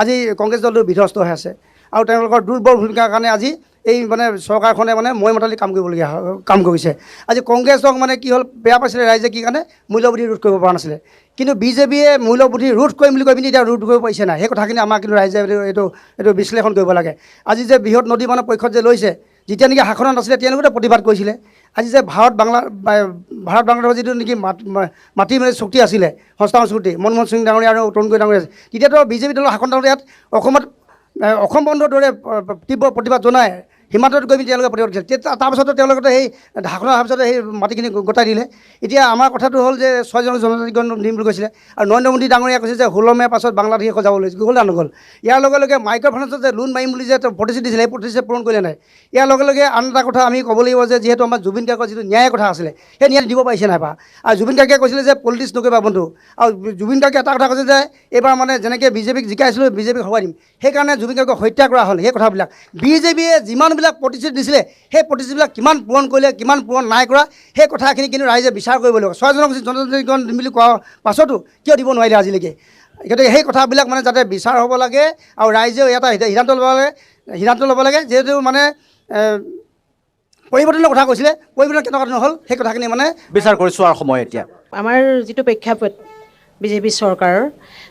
আজি কংগ্ৰেছ দলটো বিধ্বস্ত হৈ আছে আৰু তেওঁলোকৰ দুৰ্বল ভূমিকাৰ কাৰণে আজি এই মানে চৰকাৰখনে মানে মই মতালি কাম কৰিছে। আজি কংগ্ৰেছক মানে কি হ'ল বেয়া পাইছিলে ৰাইজে কি কাৰণে মূল্যবৃদ্ধি ৰোধ কৰিব পৰা নাছিলে, কিন্তু বিজেপিয়ে মূল্যবৃদ্ধি ৰোধ কৰিম বুলি কৈ পিনি এতিয়া ৰোধ কৰিব পাৰিছে নাই, সেই কথাখিনি আমাক কিন্তু ৰাইজে এইটো বিশ্লেষণ কৰিব লাগে। আজি যে বৃহৎ নদী মানে পক্ষত যে লৈছে, যেতিয়া নেকি শাসনত নাছিলে তেওঁলোকে প্ৰতিবাদ কৰিছিলে। আজি যে ভাৰত বাংলাদেশৰ যিটো নেকি মাটি মানে চুক্তি আছিলে, সংস্থাপন চুক্তি, মনমোহন সিং ডাঙৰীয়া আৰু তৰুণ গগৈ ডাঙৰীয়া, তেতিয়াতো বিজেপি দলৰ শাসন থাকোঁতে ইয়াত অসম বন্ধৰ দৰে তীব্ৰ প্ৰতিবাদ জনাই সীমান্তত গৈ পিনি তেওঁলোকে প্ৰতিবাদ কৰিছিল। তাৰপিছতো তেওঁলোকে সেই শাসনৰ অহাৰ পিছতে সেই মাটিখিনি গোটাই দিলে। এতিয়া আমাৰ কথাটো হ'ল যে 6 জনজাতিকৰণ দিম বুলি কৈছিলে, আৰু নৰেন্দ্ৰ মোদী ডাঙৰীয়াই কৈছে যে 16 মে'ৰ পাছত বাংলাদেশ যাব লৈছে, গ'ল না নগ'ল। ইয়াৰ লগে লগে মাইক্ৰ' ফাইনেন্সত যে লোন মাৰিম বুলি যে প্ৰতিশ্ৰুতি দিছিলে, সেই প্ৰতিশ্ৰুতি পূৰণ কৰিলে নাই। ইয়াৰ লগে লগে আন এটা কথা আমি ক'ব লাগিব যে যিহেতু আমাৰ জুবিন গাৰ্গৰ যিটো ন্যায়ৰ কথা আছিলে, সেই ন্যায় দিব পাৰিছে নাই বা। আৰু জুবিন গাৰ্গে কৈছিলে যে পলিটিক্স নকৰিবা বন্ধু, আৰু জুবিন গাৰ্গে এটা কথা কৈছে যে এইবাৰ মানে যেনেকৈ বিজেপিক জিকাইছিলোঁ বিজেপিক হৰুৱাই দিম, সেইকাৰণে জুবিন গাৰ্গক হত্যা কৰা হ'ল। সেই কথাবিলাক বিজেপিয়ে যিমানবিলাক প্ৰতিশ্ৰুতি দিছিলে সেই প্ৰতিশ্ৰুতিবিলাক কিমান পূৰণ কৰিলে কিমান পূৰণ নাই কৰা, সেই কথাখিনি কিন্তু ৰাইজে বিচাৰ কৰিব লাগিব। 6 জনজাতিকৰণ দিম বুলি কোৱাৰ পাছতো কিয় দিব নোৱাৰিলে আজিলৈকে। গতিকে সেই কথাবিলাক মানে যাতে বিচাৰ হ'ব লাগে আৰু ৰাইজেও এটা সিদ্ধান্ত ল'ব লাগে যিহেতু মানে পৰিৱৰ্তনৰ কথা কৈছিলে, পৰিৱৰ্তন কেনেকুৱা নহ'ল সেই কথাখিনি মানে বিচাৰ কৰি চোৱাৰ সময় এতিয়া। আমাৰ যিটো প্ৰেক্ষাপট বিজেপি চৰকাৰৰ,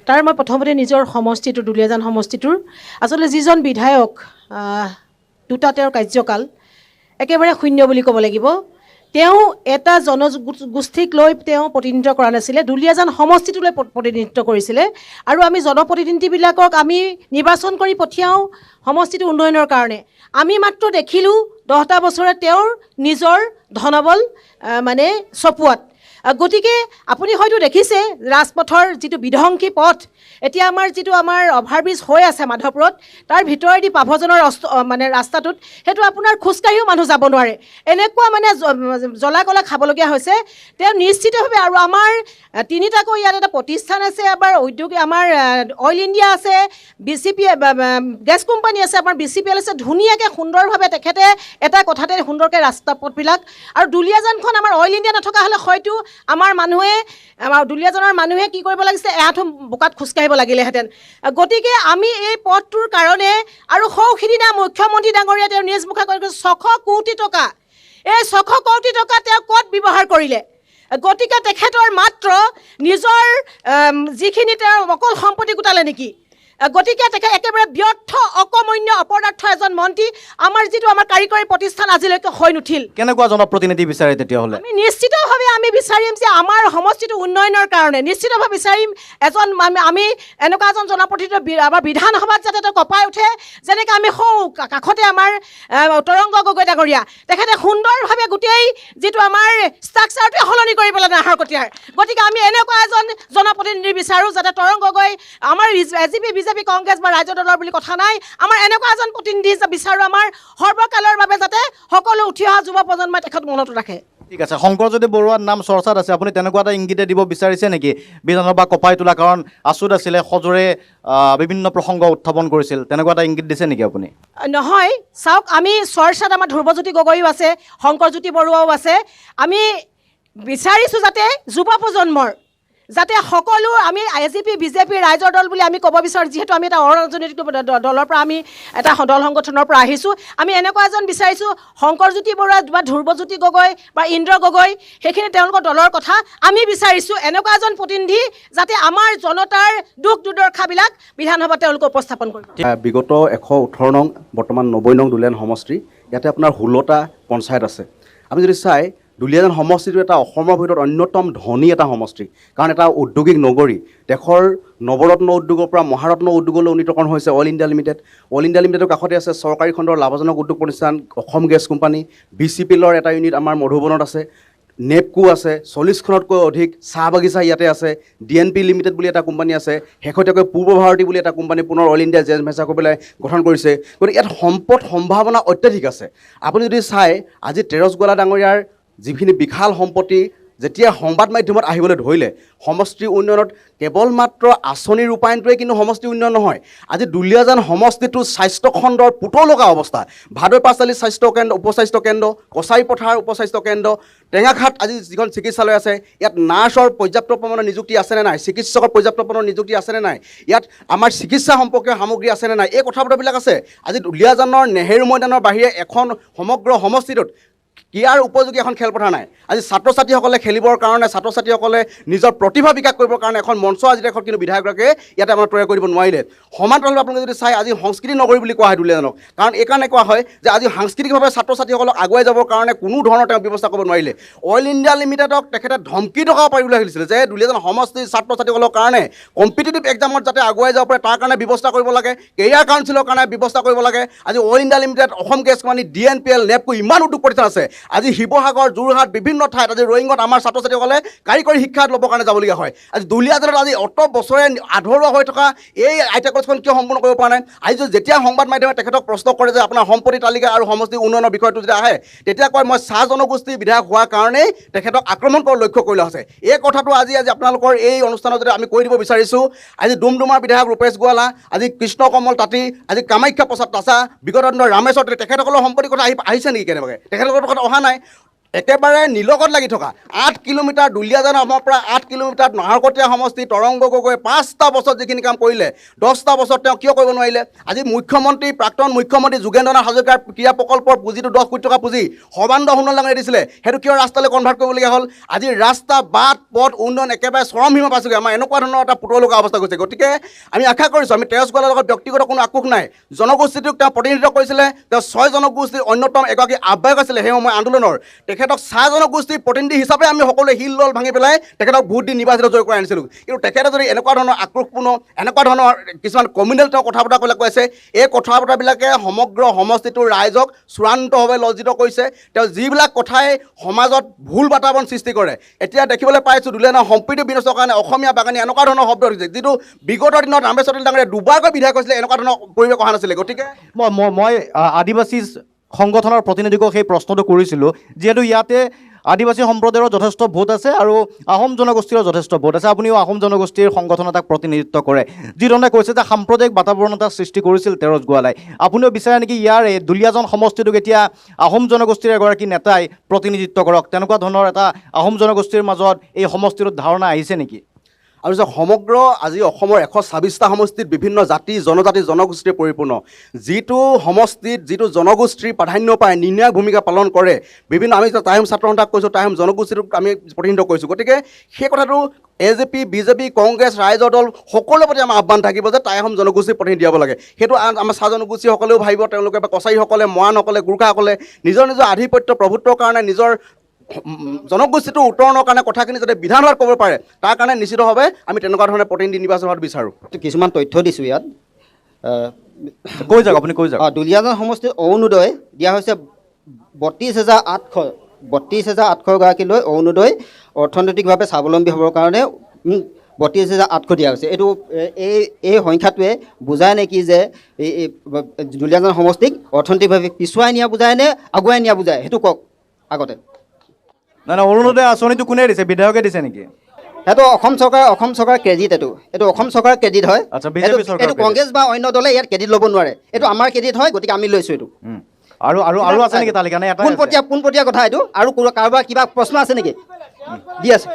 তাৰ মই প্ৰথমতে নিজৰ সমষ্টিটোৰ দুলীয়াজান সমষ্টিটোৰ আচলতে যিজন বিধায়ক দুটা তেওঁৰ কাৰ্যকাল একেবাৰে শূন্য বুলি ক'ব লাগিব। তেওঁ এটা জনগোষ্ঠীক লৈ তেওঁ প্ৰতিনিধিত্ব কৰা নাছিলে, দুলীয়াজান সমষ্টিটোলৈ প্ৰতিনিধিত্ব কৰিছিলে। আৰু আমি জনপ্ৰতিনিধিবিলাকক আমি নিৰ্বাচন কৰি পঠিয়াওঁ সমষ্টিটো উন্নয়নৰ কাৰণে। আমি মাত্ৰ দেখিলোঁ 10টা বছৰে তেওঁৰ নিজৰ ধনবল মানে চপোৱাত। গতিকে আপুনি হয়তো দেখিছে ৰাজপথৰ যিটো বিধ্বংসী পথ, এতিয়া আমাৰ যিটো অভাৰব্ৰিজ হৈ আছে মাধৱপুৰত, তাৰ ভিতৰেদি পাভজনৰ মানে ৰাস্তাটোত সেইটো আপোনাৰ খোজকাঢ়িও মানুহ যাব নোৱাৰে, এনেকুৱা মানে জ্বলা কলা খাবলগীয়া হৈছে। তেওঁ নিশ্চিতভাৱে আৰু আমাৰ 3টাকৈ ইয়াত এটা প্ৰতিষ্ঠান আছে, আমাৰ উদ্যোগ, আমাৰ অইল ইণ্ডিয়া আছে, BCP গেছ কোম্পানী আছে, আমাৰ BCPL আছে, ধুনীয়াকৈ সুন্দৰভাৱে তেখেতে এটা কথাতে সুন্দৰকৈ ৰাস্তা পথবিলাক। আৰু দুলীয়াজানখন আমাৰ অইল ইণ্ডিয়া নথকা হ'লে হয়তো আমাৰ দুলীয়াজানৰ মানুহে কি কৰিব লাগিছে, এআঁঠু বোকাত খোজকাঢ়িব লাগিলেহেঁতেন। গতিকে আমি এই পথটোৰ কাৰণে আৰু সৌখিদিনা মুখ্যমন্ত্ৰী ডাঙৰীয়া তেওঁ নিজ মুখে কৈ 600 কোটি টকা, এই 600 কোটি টকা তেওঁ ক'ত ব্যৱহাৰ কৰিলে। গতিকে তেখেতৰ মাত্ৰ নিজৰ যিখিনি তেওঁৰ অকল সম্পত্তি গোটালে নেকি। গতিকে তেখেত একেবাৰে ব্যৰ্থ অকমন্য অপদাৰ্থ এজন মন্ত্ৰী। আমাৰ যিটো কাৰিকৰী প্ৰতিষ্ঠান আজিলৈকে হৈ নুঠিল। কেনেকুৱা জনপ্ৰতিনিধি বিচাৰে তেতিয়াহ'লে? আমি নিশ্চিতভাৱে আমি বিচাৰিম যে আমাৰ সমষ্টিটো উন্নয়নৰ কাৰণে নিশ্চিতভাৱে বিচাৰিম আমি এনেকুৱা এজন জনপ্ৰতিনিধি আমাৰ বিধানসভাত যাতে তেওঁ কঁপাই উঠে, যেনেকৈ আমি কাষতে আমাৰ তৰংগ গগৈ ডাঙৰীয়া, তেখেতে সুন্দৰভাৱে গোটেই যিটো আমাৰ ষ্ট্ৰাকচাৰটোৱে সলনি কৰি পেলাই নাহৰ কটীয়াৰ। গতিকে আমি এনেকুৱা এজন জনপ্ৰতিনিধি বিচাৰোঁ যাতে তৰংগ গগৈ আমাৰ AGP বিজেপি কংগ্ৰেছ বা ৰাজ্য দলৰ বুলি কথা নাই, আমাৰ এনেকুৱা এজন প্ৰতিনিধি বিচাৰোঁ আমাৰ সৰ্বকালৰ বাবে যাতে সকলো উঠি অহা যুৱ প্ৰজন্মই তেখেত মনত ৰাখে। ঠিক আছে, শংকৰজ্যোতি বৰুৱাৰ নাম চৰ্চাত আছে, আপুনি তেনেকুৱা এটা ইংগিতে দিব বিচাৰিছে নেকি বিধানসভা কঁপাই তোলা? কাৰণ আছুত আছিলে, সজোৰে বিভিন্ন প্ৰসংগ উত্থাপন কৰিছিল, তেনেকুৱা এটা ইংগিত দিছে নেকি আপুনি? নহয়, চাওক, আমি চৰ্চাত আমাৰ ধ্ৰুৱজ্যোতি গগৈও আছে, শংকৰজ্যোতি বৰুৱাও আছে। আমি বিচাৰিছোঁ যাতে যুৱ প্ৰজন্মৰ যাতে সকলো আমি AGP বিজেপি ৰাইজৰ দল বুলি আমি ক'ব বিচাৰোঁ, যিহেতু আমি এটা অৰাজনৈতিক দলৰ পৰা আমি এটা দল সংগঠনৰ পৰা আহিছোঁ। আমি এনেকুৱা এজন বিচাৰিছোঁ, শংকৰজ্যোতি বৰুৱা বা ধ্ৰুৱজ্যোতি গগৈ বা ইন্দ্ৰ গগৈ, সেইখিনি তেওঁলোকৰ দলৰ কথা। আমি বিচাৰিছোঁ এনেকুৱা এজন প্ৰতিনিধি যাতে আমাৰ জনতাৰ দুখ দুৰ্দশাবিলাক বিধানসভাত তেওঁলোকে উপস্থাপন কৰিব। বিগত 118 নং, বৰ্তমান 90 নং দুলীয়াজান সমষ্টি, ইয়াতে আপোনাৰ 16টা পঞ্চায়ত আছে। আমি যদি চাই দুলীয়াজান সমষ্টিটো এটা অসমৰ ভিতৰত অন্যতম ধনী এটা সমষ্টি, কাৰণ এটা ঔদ্যোগিক নগৰী। দেশৰ নৱৰত্ন উদ্যোগৰ পৰা মহাৰত্ন উদ্যোগলৈ উন্নীতকৰণ হৈছে oil India limited. Oil India লিমিটেডৰ কাষতে আছে চৰকাৰী খণ্ডৰ লাভজনক উদ্যোগ প্ৰতিষ্ঠান অসম গেছ কোম্পানী, BCPLৰ এটা ইউনিট আমাৰ মধুবনত আছে, নেপকো আছে, 40খনতকৈ অধিক চাহ বাগিচা ইয়াতে আছে, DNP লিমিটেড বুলি এটা কোম্পানী আছে, শেহতীয়াকৈ পূৰ্ব ভাৰতী বুলি এটা কোম্পানী পুনৰ অইল ইণ্ডিয়া জেন ভেঞ্চাৰ কৰি পেলাই গঠন কৰিছে। গতিকে ইয়াত সম্পদ সম্ভাৱনা অত্যাধিক আছে। আপুনি যদি চাই আজি তেৰছ গোৱালা ডাঙৰীয়াৰ যিখিনি বিশাল সম্পত্তি যেতিয়া সংবাদ মাধ্যমত আহিবলৈ ধৰিলে সমষ্টি উন্নয়নত কেৱল মাত্ৰ আঁচনিৰ ৰূপায়ণটোৱে কিন্তু সমষ্টি উন্নয়ন নহয়। আজি দুলীয়াজান সমষ্টিটো স্বাস্থ্য খণ্ডৰ পুতৌ লগা অৱস্থা। ভাদৈ পাঁচআলি স্বাস্থ্য কেন্দ্ৰ, উপস্বাস্থ্য কেন্দ্ৰ, কছাৰী পথাৰ উপস্বাস্থ্য কেন্দ্ৰ, টেঙাখাট আজি যিখন চিকিৎসালয় আছে, ইয়াত নাৰ্ছৰ পৰ্যাপ্ত পৰিমাণৰ নিযুক্তি আছেনে নাই, চিকিৎসকৰ পৰ্যাপ্ত পৰিমাণৰ নিযুক্তি আছেনে নাই, ইয়াত আমাৰ চিকিৎসা সম্পৰ্কীয় সামগ্ৰী আছেনে নাই, এই কথা বতৰাবিলাক আছে। আজি দুলীয়াজানৰ নেহেৰু ময়দানৰ বাহিৰে এখন সমগ্ৰ সমষ্টিটোত ক্ৰীড়াৰ উপযোগী এখন খেলপথাৰ নাই। আজি ছাত্ৰ ছাত্ৰীসকলে খেলিবৰ কাৰণে, ছাত্ৰ ছাত্ৰীসকলে নিজৰ প্ৰতিভা বিকাশ কৰিবৰ কাৰণে এখন মঞ্চ আজি দেশত কিন্তু বিধায়কগৰাকীয়ে ইয়াতে আমাৰ তৈয়াৰ কৰিব নোৱাৰিলে। সমান্তৰালভাৱে আপোনালোকে যদি চাই, আজি সংস্কৃতি নগৰী বুলি কোৱা হয় দুলীয়াজানক। কাৰণ এইকাৰণে কোৱা হয় যে আজি সাংস্কৃতিকভাৱে ছাত্ৰ ছাত্ৰীসকলক আগুৱাই যাবৰ কাৰণে কোনো ধৰণৰ তেওঁ ব্যৱস্থা কৰিব নোৱাৰিলে। অইল ইণ্ডিয়া লিমিটেডক তেখেতে ধমকি টকাও পাৰিবলৈ আহিছিলে যে দুলীয়াজান সমষ্টিৰ ছাত্ৰ ছাত্ৰীসকলৰ কাৰণে কম্পিটিটিভ এক্সামত যাতে আগুৱাই যাব পাৰে তাৰ কাৰণে ব্যৱস্থা কৰিব লাগে, কেৰিয়াৰ কাউন্সিলৰ কাৰণে ব্যৱস্থা কৰিব লাগে। আজি oil India limited, Assam gas company, DNPL, NEEPCO ইমান উদ্যোগ প্ৰতিষ্ঠান আছে। আজি শিৱসাগৰ, যোৰহাট, বিভিন্ন ঠাইত আজি ৰয়িঙত আমাৰ ছাত্ৰ ছাত্ৰীসকলে কাৰিকৰী শিক্ষা ল'বৰ কাৰণে যাবলগীয়া হয়। আজি দুলীয়াজানত আজি অত বছৰে আধৰুৱা হৈ থকা এই আইটা কলেজখন কিয় সম্পূৰ্ণ কৰিব পৰা নাই? আজি যেতিয়া সংবাদ মাধ্যমে তেখেতক প্ৰশ্ন কৰে যে আপোনাৰ সম্পত্তি তালিকা আৰু সমষ্টি উন্নয়নৰ বিষয়টো যেতিয়া আহে, তেতিয়া কয় মই চাহ জনগোষ্ঠীৰ বিধায়ক হোৱাৰ কাৰণেই তেখেতক আক্ৰমণ কৰাৰ লক্ষ্য কৰি লোৱা হৈছে। এই কথাটো আজি আপোনালোকৰ এই অনুষ্ঠানত যদি আমি কৈ দিব বিচাৰিছোঁ, আজি ডুমডুমাৰ বিধায়ক ৰূপেশ গোৱালা, আজি কৃষ্ণ কমল তাঁতী, আজি কামাখ্যা প্ৰসাদ তাছা, বিগত দিনৰ ৰামেশ্বৰ, তেখেতসকলৰ সম্পত্তিৰ কথা আহিছে নেকি? কেনেবাকৈ তেখেতসকলৰ কথা অহা নাই। একেবাৰে নিলগত লাগি থকা 8 কিলোমিটাৰ দুলীয়াজান অসমৰ পৰা 8 কিলোমিটাৰ নাহৰকটীয়া সমষ্টি তৰংগ গগৈ 5টা বছৰত যিখিনি কাম কৰিলে, 10টা বছৰত তেওঁ কিয় কৰিব নোৱাৰিলে? আজি মুখ্যমন্ত্ৰী, প্ৰাক্তন মুখ্যমন্ত্ৰী যোগেন্দ্ৰনাথ হাজৰিকাৰ ক্ৰীড়া প্ৰকল্পৰ পুঁজিটো 10 কোটি টকা পুঁজি সৰ্বানন্দ সোণোৱাল ডাঙৰীয়াই দিছিলে, সেইটো কিয় ৰাস্তালৈ কনভাৰ্ট কৰিবলগীয়া হ'ল? আজি ৰাস্তা, বাট, পথ উন্নয়ন একেবাৰে চৰমসীমা পাইছেগৈ। আমাৰ এনেকুৱা ধৰণৰ এটা পুতৌ লগা অৱস্থা গৈছে। গতিকে আমি আশা কৰিছোঁ, আমি তেজ গোৱালৰ লগত ব্যক্তিগত কোনো আক্ৰোশ নাই, জনগোষ্ঠীটোক তেওঁ প্ৰতিনিধিত্ব কৰিছিলে, তেওঁ 6 জনগোষ্ঠীৰ অন্যতম এগৰাকী আহ্বায়ক আছিলে সেই সময় আন্দোলনৰ। তেখেতক 6 জনগোষ্ঠীৰ প্ৰতিনিধি হিচাপে আমি সকলোৱে শিল দল ভাঙি পেলাই তেখেতক ভোট দি নিৰ্বাচিত জয় কৰাই আনিছিলোঁ। কিন্তু তেখেতে যদি এনেকুৱা ধৰণৰ আক্ৰোশপূৰ্ণ, এনেকুৱা ধৰণৰ কিছুমান কমিউনেল তেওঁ কথা বতৰা কৈ আছে, এই কথা বতৰাবিলাকে সমগ্ৰ সমষ্টিটোৰ ৰাইজক চূড়ান্তভাৱে লজ্জিত কৰিছে। তেওঁ যিবিলাক কথাই সমাজত ভুল বাতাবৰণ সৃষ্টি কৰে। এতিয়া দেখিবলৈ পাইছোঁ দুলীয়াজানৰ সম্প্ৰীতি বিনষ্টৰ কাৰণে অসমীয়া বাগানী এনেকুৱা ধৰণৰ শব্দ উঠিছে, যিটো বিগত দিনত ৰামেশ্বৰ ডাঙৰীয়াই দুবাৰকৈ বিধায়ক হৈছিলে, এনেকুৱা ধৰণৰ পৰিৱেশ অহা নাছিলে। গতিকে মই আদিবাসী সংগঠনৰ প্ৰতিনিধিকক সেই প্ৰশ্নটো কৰিছিলোঁ, যিহেতু ইয়াতে আদিবাসী সম্প্ৰদায়ৰ যথেষ্ট ভোট আছে আৰু আহোম জনগোষ্ঠীৰ যথেষ্ট ভোট আছে। আপুনিও আহোম জনগোষ্ঠীৰ সংগঠন এটাক প্ৰতিনিধিত্ব কৰে, যিধৰণে কৈছে যে সাম্প্ৰদায়িক বাতাবৰণ এটা সৃষ্টি কৰিছিল তেৰজ গোৱালাই। আপুনিও বিচাৰে নেকি ইয়াৰে দুলীয়াজান সমষ্টিটোক এতিয়া আহোম জনগোষ্ঠীৰ এগৰাকী নেতাই প্ৰতিনিধিত্ব কৰক? তেনেকুৱা ধৰণৰ এটা আহোম জনগোষ্ঠীৰ মাজত এই সমষ্টিটোত ধাৰণা আহিছে নেকি? আৰু যে সমগ্ৰ আজি অসমৰ 126টা সমষ্টিত বিভিন্ন জাতি, জনজাতি, জনগোষ্ঠীৰে পৰিপূৰ্ণ। যিটো সমষ্টিত যিটো জনগোষ্ঠীৰ প্ৰাধান্য পায়, নিৰ্ণায়ক ভূমিকা পালন কৰে, বিভিন্ন আমি টাইম ছাত্ৰ সন্থাক কৈছোঁ, টাইম জনগোষ্ঠীটোক আমি প্ৰতিনিধিত্ব কৰিছোঁ। গতিকে সেই কথাটো AJP, BJP, কংগ্ৰেছ, ৰাইজৰ দল সকলোৰে প্ৰতি আমাৰ আহ্বান থাকিব যে টাই আহোম জনগোষ্ঠীৰ প্ৰতিনিধি দিয়াব লাগে। সেইটো আমাৰ চাহ জনগোষ্ঠীসকলেও ভাবিব, তেওঁলোকে বা কছাৰীসকলে, মৰাণসকলে, গোৰ্খাসকলে নিজৰ আধিপত্য প্ৰভুত্বৰ কাৰণে, নিজৰ জনগোষ্ঠীটো উত্তৰণৰ কাৰণে কথাখিনি যাতে বিধানসভাত ক'ব পাৰে, তাৰ কাৰণে নিশ্চিতভাৱে আমি তেনেকুৱা ধৰণে প্ৰতিনিধি নিৰ্বাচন হোৱাটো বিচাৰোঁ। কিছুমান তথ্য দিছোঁ ইয়াত, কৈ যাওক, আপুনি কৈ যাওক। দুলীয়াজান সমষ্টিত অৰুণোদয় দিয়া হৈছে 32,800 গৰাকীলৈ অৰুণোদয় অৰ্থনৈতিকভাৱে স্বাৱলম্বী হ'বৰ কাৰণে 32,800 দিয়া হৈছে। এইটো এই সংখ্যাটোৱে বুজায় নেকি যে এই দুলীয়াজান সমষ্টিক অৰ্থনৈতিকভাৱে পিছুৱাই নিয়া বুজায় নে আগুৱাই নিয়া বুজায়? সেইটো কওক আগতে। নাই, অৰুণোদয় আঁচনিটো কোনে দিছে? বিধায়কে দিছে নেকি? সেইটো অসম চৰকাৰৰ ক্ৰেডিট। এইটো অসম চৰকাৰৰ ক্ৰেডিট হয়। আচ্ছা, বিজেপি চৰকাৰ। এইটো কংগ্ৰেছ বা অন্য দলে ইয়াত ক্ৰেডিট ল'ব নোৱাৰে। এইটো আমাৰ ক্ৰেডিট হয়, গতিকে আমি লৈছোঁ এইটো। আৰু আছে নেকি তালিকা? নে পোনপটীয়া কথা এইটো। আৰু কাৰোবাৰ কিবা প্ৰশ্ন আছে নেকি? দি আছে।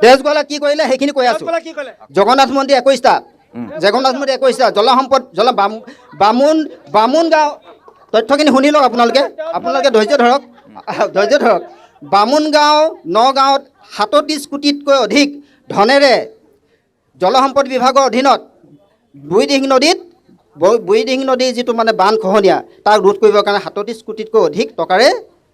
তেজ গোৱালাই কি কৰিলে সেইখিনি কৈ আছোঁ। জগন্নাথ মন্দিৰ 21টা, জগন্নাথ মন্দিৰ 21টা, জলসম্পদ বামুণ গাঁও, তথ্যখিনি শুনি লওক আপোনালোকে ধৈৰ্য ধৰক। বামুণগাঁও, নগাঁৱত 37 কোটিতকৈ অধিক ধনেৰে জলসম্পদ বিভাগৰ অধীনত বুঢ়ীদিহিং নদীৰ যিটো মানে বান খহনীয়া, তাক ৰোধ কৰিবৰ কাৰণে 37 কোটিতকৈ অধিক টকাৰে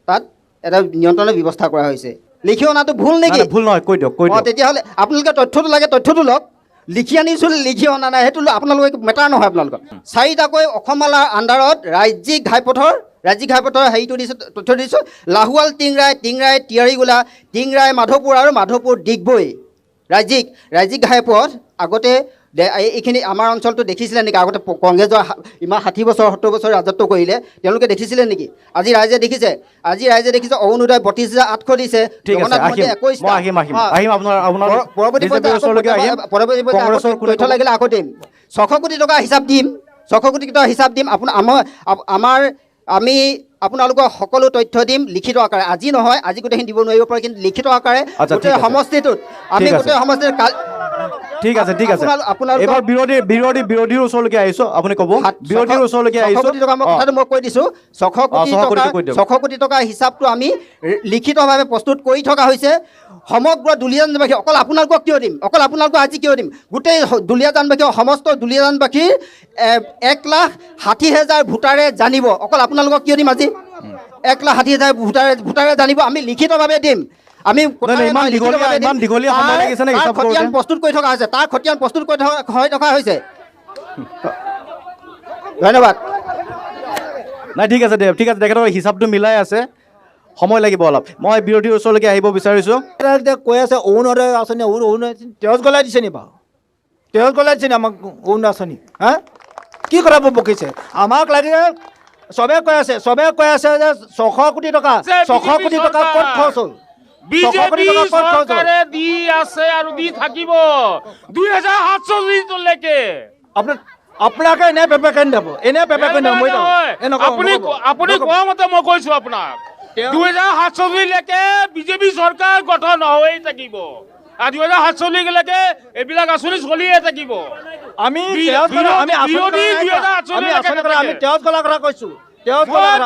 তাত এটা নিয়ন্ত্ৰণৰ ব্যৱস্থা কৰা হৈছে। লিখি অনাটো ভুল নেকি? ভুল নহয়, কৈ দিয়ক। তেতিয়াহ'লে আপোনালোকে তথ্যটো লাগে, তথ্যটো লওক। লিখি আনিছোঁ, লিখি অনা নাই, সেইটো আপোনালোকে মেটাৰ নহয় আপোনালোকৰ। 4টাকৈ অসমমালাৰ আণ্ডাৰত ৰাজ্যিক ঘাইপথৰ হেৰিটো দিছোঁ, তথ্য দিছোঁ। লাহোৱাল, টিংৰাই, টিয়াৰীগোলা, টিংৰাই, মাধৱপুৰ আৰু মাধৱপুৰ ডিগবৈ ৰাজ্যিক ঘাইপথ আগতে এইখিনি আমাৰ অঞ্চলটো দেখিছিলে নেকি আগতে কংগ্ৰেছৰ ইমান 60 বছৰ 70 বছৰ ৰাজত্ব কৰিলে তেওঁলোকে দেখিছিলে নেকি আজি ৰাইজে দেখিছে অৰুণোদয় 32,800 দিছে ঠিক আছে জগন্নাথ মন্দিৰ 21 টা। আহিম আপোনাৰ পৰৱৰ্তী তথ্য লাগিলে আকৌ দিম 600 কোটি টকা হিচাপ দিম 600 কোটি টকা হিচাপ দিম আমি আপোনালোকক সকলো তথ্য দিম লিখিত আকাৰে আজি নহয় আজি গোটেইখিনি দিব নোৱাৰিব পাৰে কিন্তু লিখিত আকাৰে আচ্ছা, ঠিক গোটেই আছে। সমষ্টিটোত আমি ঠিক আছে। গোটেই সমষ্টিৰ ঠিক আছে আপোনালোকৰ- এবাৰ বিৰোধীৰ ওচৰলৈকে আহিছো আপুনি ক'ব বিৰোধীৰ ওচৰলৈকে 600 আহিছো কোটি টকা কথাটো মই কৈ দিছোঁ 600 কৈ দিয়ক। কোটি টকা হিচাপটো আমি লিখিতভাৱে প্ৰস্তুত কৰি থকা হৈছে সমগ্ৰ দুলীয়াজানবাসী অকল আপোনালোকক কিয় দিম অকল আপোনালোকক আজি কিয় দিম গোটেই দুলীয়াজানবাসী সমস্ত দুলীয়াজানবাসীৰ 1,60,000 ভোটাৰে জানিব অকল আপোনালোকক কিয় দিম আজি 1,60,000 ভোটাৰে জানিব আমি লিখিতভাৱে দিম আমি ইমান দীঘলীয়া সময় লাগিছে নে হিচাপ কৰোঁতে? খতিয়ান প্ৰস্তুত কৰি থকা হৈছে তাৰ খতিয়ান প্ৰস্তুত কৰি থকা হৈছে ধন্যবাদ নাই ঠিক আছে তেখেতৰ হিচাপটো মিলাই আছে সময় লাগিব অলপ মই বিৰোধীৰ ওচৰলৈকে আহিব বিচাৰিছোঁ এতিয়া কৈ আছে অৰুণোদয় আঁচনি অৰুণোদয় তেজ গলাই দিছে নি বাৰু তেজ গলাই দিছে নি আমাক অৰুণোদয় আঁচনি হা কি কথা বকিছে আমাক লাগে চবে কৈ আছে যে 600 কোটি টকা 600 কোটি টকা ক'ত খৰচ হ'ল বিজেপি চৰকাৰে দি আছে আৰু দি থাকিব 2047লৈকে আপোনাকে এনে পেপেকেন দিব মই আপুনি কোৱা মতে মই কৈছো আপোনাক 2047লৈকে বিজেপি চৰকাৰ গঠন হৈ থাকিব আৰু 2047লৈকে এইবিলাক আঁচনি চলিয়ে থাকিব আমি তেজ গলা কথা কৈছো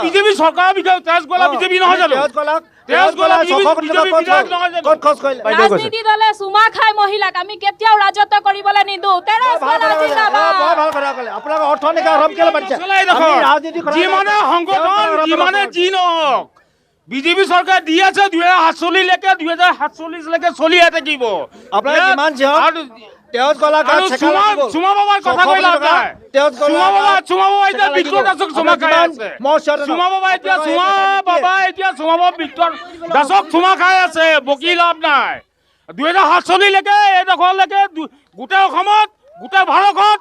বিজেপি চৰকাৰৰ ভিতৰত তেজ গলা বিজেপি নহয় জানো তেজ গলা ক'ত খৰচ কৰিলে ৰাজনীতি দলে চুমা খাই মহিলাক আমি কেতিয়াও ৰাজত্ব কৰিবলৈ নিদো আপোনালোকে অৰ্থনীতি আৰম্ভ কেলে পাতিছে যিমানে সংগঠন যিমানে যি নহওক বিজেপি চৰকাৰ দি আছে 2047লৈকে 2047লৈকে চলিয়ে থাকিব আপোনালোকে যিমান যিহওক তেজ গলা চুমা বাবাৰ কথা কৈ লাভ নাই চুমা বাবা এতিয়া বিক্ৰত দাসক চুমা খাই আছে চুমা বাবা এতিয়া চুমা খাই আছে বকি লাভ নাই 2047লৈকে এইডোখৰলৈকে গোটেই অসমত গোটেই ভাৰতত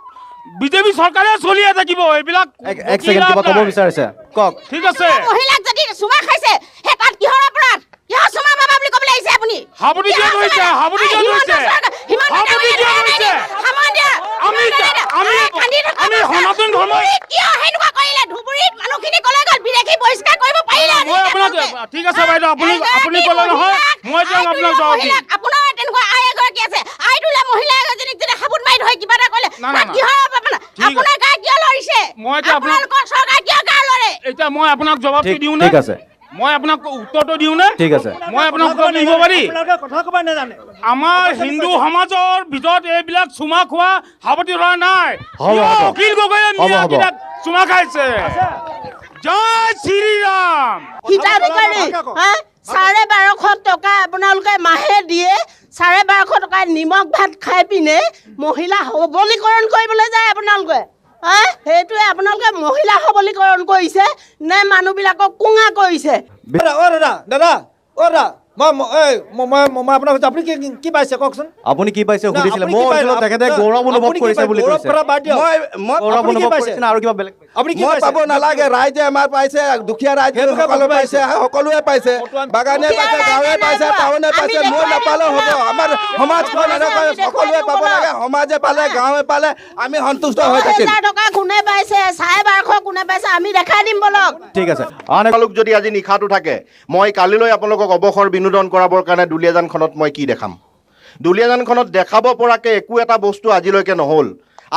বিজেপি চৰকাৰে চলিয়ে থাকিব এইবিলাক এক ছেকেণ্ড কিবা ক'ব বিচাৰিছে কওক ঠিক আছে মহিলাক যদি চুমা খাইছে হে তাত কিহৰ অপৰাধ কিহৰ চুমা বাবা বুলি ক'বলৈ আহিছে আপুনি হাবুটি কিয় ধৰিছে আমি সনাতন ধৰ্ম কিয় হেনেকুৱা কৰিলে ধুবুৰীত মানুহখিনি কলৈ গ'ল বিদেশী বহিষ্কাৰ কৰিব পাৰিলে মই আপোনাক ঠিক আছে বাইদেউ আপুনি ক'লে নহয় মই তেওঁক আপোনাক জবাব দিম আপোনাৰ তেনেকুৱা আই এগৰাকী আছে আইটোলে মহিলা এজনীক যদি হাবুট মাৰি ধৰি কিবা এটা কৰিলে তাত কিহৰ আপোনাৰ গায়ে কিয় লৰিছে মই এতিয়া আপোনালোকৰ চৰকাৰ কিয় গায়ে লৰে এতিয়া মই আপোনাক জবাবটো দিওঁ নে ঠিক আছে মই আপোনাক উত্তৰটো দিওঁ নে ঠিক আছে মই আপোনাক উত্তৰ দিব পাৰি কথা ক'ব নাজানে আমাৰ হিন্দু সমাজৰ ভিতৰত এইবিলাক চুমা খোৱা সাৱতি ধৰা নাই হ'ব। অখিল গগৈয়ে মিয়াবিলাক চুমা খাইছে জয় শ্ৰীৰাম হিতাধিকাৰী 12,500 টকা আপোনালোকে মাহে দিয়ে 12,500 টকা নিমখ ভাত খাই পিনে মহিলা সবলীকৰণ কৰিবলৈ যায় আপোনালোকে সেইটোৱে আপোনালোকে মহিলা সবলীকৰণ কৰিছে নে মানুহবিলাকক কুঙা কৰিছে দাদা মই আপোনাক কৈছোঁ আপুনি কি পাইছে কওকচোন আপুনি কি পাইছে সুধিছিলে মই কৈছিলোঁ তেখেতে গৌৰৱ অনুভৱ কৰিছে বুলি কৈছে গৌৰৱ অনুভৱ কৰিছে নে আৰু কিবা বেলেগ আপুনি কি মই পাইছে পাব নালাগে ৰাইজে আমাৰ পাইছে দুখীয়া ৰাইজে সকলো পাইছে সকলোৱে পাইছে বাগানে পাইছে গাঁৱে পাইছে টাউনে পাইছে মই নাপালেও হ'ব আমাৰ সমাজখন এনেকৈ সকলোৱে পাব লাগে সমাজে পালে গাঁৱে পালে আমি সন্তুষ্ট হৈ থাকিম 10,000 টকা কোনে পাইছে 12,500 কোনে পাইছে আমি দেখাই দিম বলক ঠিক আছে আন এক আপোনালোক যদি আজি নিশাটো থাকে মই কালিলৈ আপোনালোকক অৱসৰ বিনোদন কৰাবৰ কাৰণে দুলীয়াজানখনত মই কি দেখাম দুলীয়াজানখনত দেখাব পৰাকৈ একো এটা বস্তু আজিলৈকে নহ'ল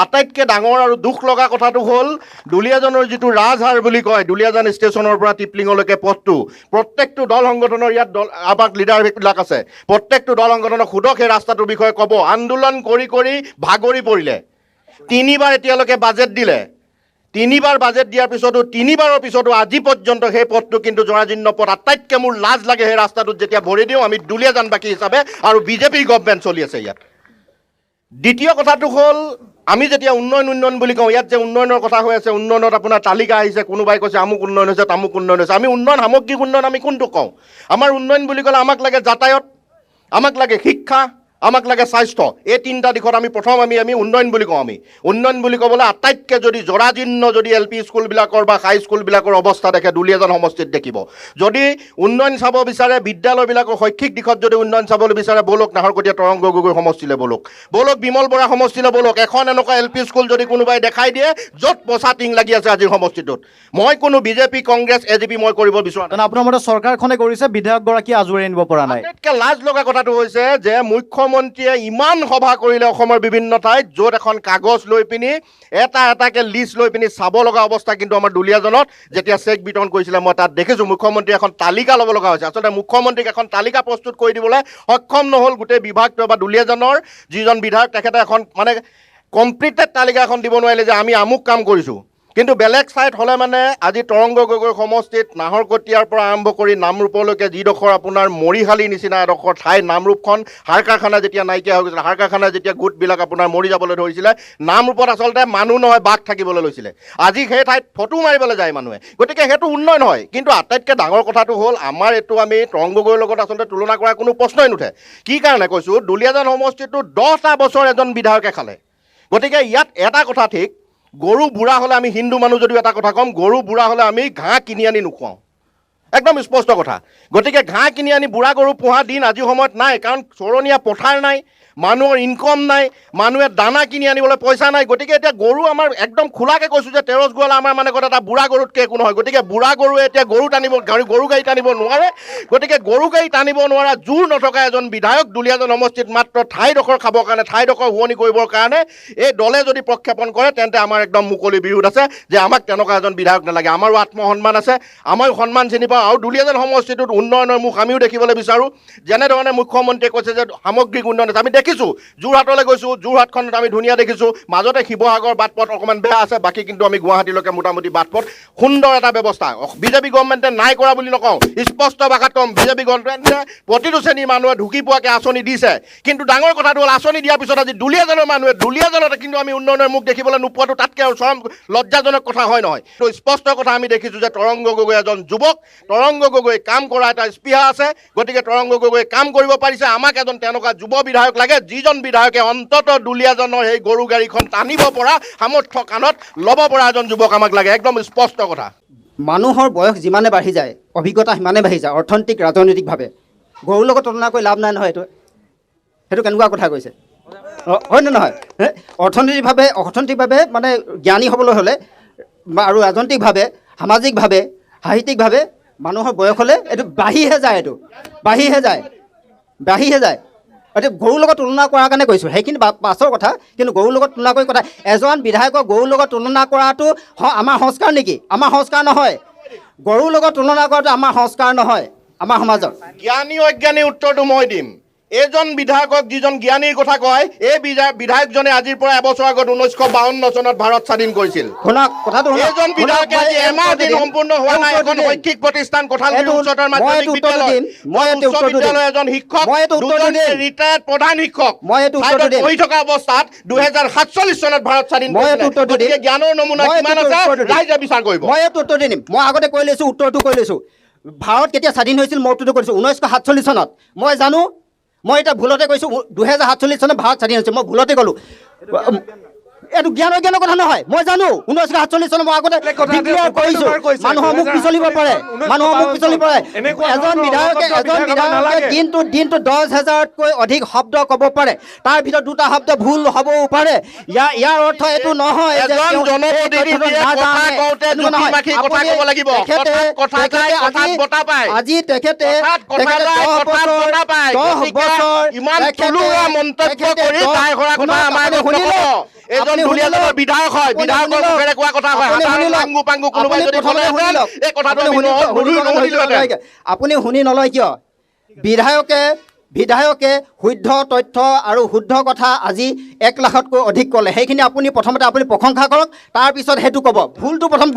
আটাইতকৈ ডাঙৰ আৰু দুখ লগা কথাটো হ'ল দুলীয়াজানৰ যিটো ৰাজহাৰ বুলি কয় দুলীয়াজান ষ্টেচনৰ পৰা টিপলিঙলৈকে পথটো প্ৰত্যেকটো দল সংগঠনৰ ইয়াত আমাক লিডাৰবিলাক আছে প্ৰত্যেকটো দল সংগঠনক সোধক সেই ৰাস্তাটোৰ বিষয়ে ক'ব আন্দোলন কৰি কৰি ভাগৰি পৰিলে 3বাৰ এতিয়ালৈকে বাজেট দিলে 3বাৰ বাজেট দিয়াৰ পিছতো 3বাৰৰ পিছতো আজি পৰ্যন্ত সেই পথটো কিন্তু জৰাজীৰ্ণ পথ আটাইতকৈ মোৰ লাজ লাগে সেই ৰাস্তাটোত যেতিয়া ভৰি দিওঁ আমি দুলীয়াজানবাসী হিচাপে আৰু বিজেপি গভৰ্ণমেণ্ট চলি আছে ইয়াত দ্বিতীয় কথাটো হ'ল আমি যেতিয়া উন্নয়ন বুলি কওঁ ইয়াত যে উন্নয়নৰ কথা হৈ আছে উন্নয়নত আপোনাৰ তালিকা আহিছে কোনোবাই কৈছে আমুক উন্নয়ন হৈছে তামুক উন্নয়ন হৈছে আমি উন্নয়ন সামগ্ৰিক উন্নয়ন আমি কোনটো কওঁ আমাৰ উন্নয়ন বুলি ক'লে আমাক লাগে যাতায়ত আমাক লাগে শিক্ষা আমাক লাগে স্বাস্থ্য। এই তিনিটা দিশত আমি প্ৰথম আমি উন্নয়ন বুলি কওঁ। আমি উন্নয়ন বুলি ক'বলৈ আটাইতকৈ যদি জৰাজীৰ্ণ যদি LP স্কুলবিলাকৰ বা হাই স্কুলবিলাকৰ অৱস্থা দেখে দুলীয়াজান সমষ্টিত দেখিব। যদি উন্নয়ন চাব বিচাৰে বিদ্যালয়বিলাকৰ শৈক্ষিক দিশত যদি উন্নয়ন চাবলৈ বিচাৰে বলক নাহৰকটীয়া তৰংগ গগৈ সমষ্টিলৈ বলক বিমল বৰা সমষ্টিলৈ বলক। এখন এনেকুৱা LP স্কুল যদি কোনোবাই দেখাই দিয়ে য'ত পইচা টিং লাগি আছে আজিৰ সমষ্টিটোত, মই কোনো BJP কংগ্ৰেছ AGP মই কৰিব বিচৰা নাই। তেনে আপোনাৰ মতে চৰকাৰখনে কৰিছে, বিধায়কগৰাকী আজৰি আনিব পৰা নাই। আটাইতকৈ লাজ লগা কথাটো হৈছে যে মুখ্যমন্ত্ৰীয়ে ইমান সভা কৰিলে অসমৰ বিভিন্ন ঠাইত, য'ত এখন কাগজ লৈ পিনি এটাকৈ লিষ্ট লৈ পিনি চাব লগা অৱস্থা। কিন্তু আমাৰ দুলীয়াজানত যেতিয়া চেক বিতৰণ কৰিছিলে মই তাত দেখিছোঁ মুখ্যমন্ত্ৰীয়ে এখন তালিকা ল'ব লগা হৈছে। আচলতে মুখ্যমন্ত্ৰীক এখন তালিকা প্ৰস্তুত কৰি দিবলৈ সক্ষম নহ'ল গোটেই বিভাগটোৱে বা দুলীয়াজানৰ যিজন বিধায়ক তেখেতে এখন মানে কমপ্লিটেড তালিকা এখন দিব নোৱাৰিলে যে আমি আমুক কাম কৰিছোঁ। কিন্তু বেলেগ ছাইড হ'লে মানে আজি তৰংগ গগৈ সমষ্টিত নাহৰকটীয়াৰ পৰা আৰম্ভ কৰি নামৰূপলৈকে যিডোখৰ আপোনাৰ মৰিশালী নিচিনা এডোখৰ ঠাই, নামৰূপখন সাৰ কাৰখানা যেতিয়া নাইকিয়া হৈ গৈছিলে, সাৰ কাৰখানা যেতিয়া গোটবিলাক আপোনাৰ মৰি যাবলৈ ধৰিছিলে, নামৰূপত আচলতে মানুহ নহয় বাঘ থাকিবলৈ লৈছিলে। আজি সেই ঠাইত ফটো মাৰিবলৈ যায় মানুহে, গতিকে সেইটো উন্নয়ন হয়। কিন্তু আটাইতকৈ ডাঙৰ কথাটো হ'ল আমাৰ এইটো আমি তৰংগ গগৈৰ লগত আচলতে তুলনা কৰাৰ কোনো প্ৰশ্নই নুঠে। কি কাৰণে কৈছোঁ, দুলীয়াজান সমষ্টিটো 10টা বছৰ এজন বিধায়কে খালে। গতিকে ইয়াত এটা কথা ঠিক, গৰু বুঢ়া হ'লে আমি হিন্দু মানুহ যদিও এটা কথা ক'ম, গৰু বুঢ়া হ'লে আমি ঘাঁহ কিনি আনি নোখুৱাওঁ, একদম স্পষ্ট কথা। গতিকে ঘাঁহ কিনি আনি বুঢ়া গৰু পোহা দিন আজিৰ সময়ত নাই, কাৰণ চৰণীয়া পথাৰ নাই, মানুহৰ ইনকম নাই, মানুহে দানা কিনি আনিবলৈ পইচা নাই। গতিকে এতিয়া গৰু আমাৰ একদম খোলাকৈ কৈছোঁ যে তেৰছ গোৱালা আমাৰ মানে কথা এটা বুঢ়া গৰুতকৈ একো নহয়। গতিকে বুঢ়া গৰুৱে এতিয়া গৰু গাড়ী টানিব নোৱাৰে। গতিকে গৰু গাড়ী টানিব নোৱাৰা জোৰ নথকা এজন বিধায়ক দুলীয়াজান সমষ্টিত মাত্ৰ ঠাইডোখৰ খাবৰ কাৰণে, ঠাইডোখৰ শুৱনি কৰিবৰ কাৰণে এই দলে যদি প্ৰক্ষেপণ কৰে তেন্তে আমাৰ একদম মুকলি বিৰোধ আছে যে আমাক তেনেকুৱা এজন বিধায়ক নালাগে। আমাৰো আত্মসন্মান আছে, আমাৰো সন্মান চিনি পাওঁ। আৰু দুলীয়াজান সমষ্টিটোত উন্নয়নৰ মুখ আমিও দেখিবলৈ বিচাৰোঁ। যেনেধৰণে মুখ্যমন্ত্ৰীয়ে কৈছে যে সামগ্ৰিক উন্নয়ন আছে, আমি দেখিছোঁ। যোৰহাটলৈ গৈছোঁ, যোৰহাটখনত আমি ধুনীয়া দেখিছোঁ। মাজতে শিৱসাগৰ বাট পথ অকণমান বেয়া আছে, বাকী কিন্তু আমি গুৱাহাটীলৈকে মোটামুটি বাট পথ সুন্দৰ এটা ব্যৱস্থা। BJP গভৰ্ণমেণ্টে নাই কৰা বুলি নকওঁ, স্পষ্ট ভাষাত ক'ম, BJP গভৰ্ণমেণ্টে প্ৰতিটো শ্ৰেণীৰ মানুহে ঢুকি পোৱাকৈ আঁচনি দিছে। কিন্তু ডাঙৰ কথাটো হ'ল আঁচনি দিয়াৰ পিছত আজি দুলীয়াজানৰ মানুহে দুলীয়াজানতে কিন্তু আমি উন্নয়নৰ মুখ দেখিবলৈ নোপোৱাটো তাতকৈ আৰু চৰম লজ্জাজনক কথা হয় নহয়। তো স্পষ্ট কথা আমি দেখিছোঁ যে তৰংগ গগৈ এজন যুৱক, তৰংগ গগৈ কাম কৰা এটা স্পৃহা আছে। গতিকে তৰংগ গগৈ কাম কৰিব পাৰিছে। আমাক এজন তেনেকুৱা যুৱ বিধায়ক লাগে, যিজন বিধায়কে অন্তত দুলীয়াজানৰ সেই গৰু গাড়ীখন টানিব পৰা সামৰ্থ্য কাণত ল'ব পৰা এজন যুৱক আমাক লাগে, একদম স্পষ্ট কথা। মানুহৰ বয়স যিমানে বাঢ়ি যায়, অভিজ্ঞতা সিমানে বাঢ়ি যায় অৰ্থনৈতিক ৰাজনৈতিকভাৱে। গৰুৰ লগত তুলনা কৰি লাভ নাই নহয়। সেইটো কেনেকুৱা কথা কৈছে, হয়নে নহয়? অৰ্থনৈতিকভাৱে মানে জ্ঞানী হ'বলৈ হ'লে আৰু ৰাজনৈতিকভাৱে, সামাজিকভাৱে, সাহিত্যিকভাৱে মানুহৰ বয়স হ'লে এইটো বাঢ়িহে যায়, এইটো বাঢ়িহে যায়। এতিয়া গৰুৰ লগত তুলনা কৰাৰ কাৰণে কৈছোঁ, সেইখিনি পাছৰ কথা। কিন্তু গৰুৰ লগত তুলনা কৰি কথা, এজন বিধায়কক গৰুৰ লগত তুলনা কৰাটো আমাৰ সংস্কাৰ নেকি? আমাৰ সংস্কাৰ নহয়। গৰুৰ লগত তুলনা কৰাটো আমাৰ সংস্কাৰ নহয় আমাৰ সমাজত। জ্ঞানী অজ্ঞানী উত্তৰটো মই দিম। এইজন বিধায়কক যিজন জ্ঞানীৰ কথা কয়, এই বিধায়কজনে আজিৰ পৰা এবছৰ আগত 1952 চনত ভাৰত স্বাধীন কৰিছিল। এইজন বিধায়কে আজি এমাহ দিন সম্পূৰ্ণ হোৱা নাই এখন শৈক্ষিক প্ৰতিষ্ঠান কঁঠালগুৰি উচ্চতৰ মাধ্যমিক বিদ্যালয়, এজন শিক্ষক, দুজন ৰিটায়াৰ্ড প্ৰধান শিক্ষক পঢ়ি থকা অৱস্থাত 2047 চনত ভাৰত স্বাধীন কৰিছিল। গতিকে জ্ঞানৰ নমুনা কিমান আছে ৰাইজে বিচাৰ কৰিব। মই এইটো উত্তৰ দিম। মই আগতে কৈ লৈছোঁ, উত্তৰটো কৈ লৈছোঁ। ভাৰত কেতিয়া স্বাধীন হৈছিল মই উত্তৰটো কৰিছোঁ 1947 চনত। মই জানো, মই এতিয়া ভুলতে কৈছোঁ 2047 চনত ভাৰত স্বাধীন হৈছে, মই ভুলতে ক'লোঁ। এইটো জ্ঞানৰ কথা নহয়, মই জানো 1947 চনত মই আগতে ডিক্লেয়াৰ কৰিছোঁ। মানুহৰ মুখ পিছলিব পাৰে। এজন বিধায়কে দিনটো 10,000তকৈ অধিক শব্দ ক'ব পাৰে, তাৰ ভিতৰত 2টা শব্দ ভুল হ'বও পাৰে। ইয়াৰ অৰ্থ এইটো নহয় যে আজি তেখেতে 10 বছৰ বিধায়ক হয়, বিধায়কৰ মুখেৰে কোৱা কথা হয়। আপুনি শুনি নলয় কিয়? বিধায়কে শুদ্ধ তথ্য আৰু শুদ্ধ কথা আজি 1 লাখতকৈ অধিক ক'লে। সেইখিনি আপুনি প্ৰথমতে প্ৰশংসা কৰক, তাৰপিছত সেইটো ক'ব।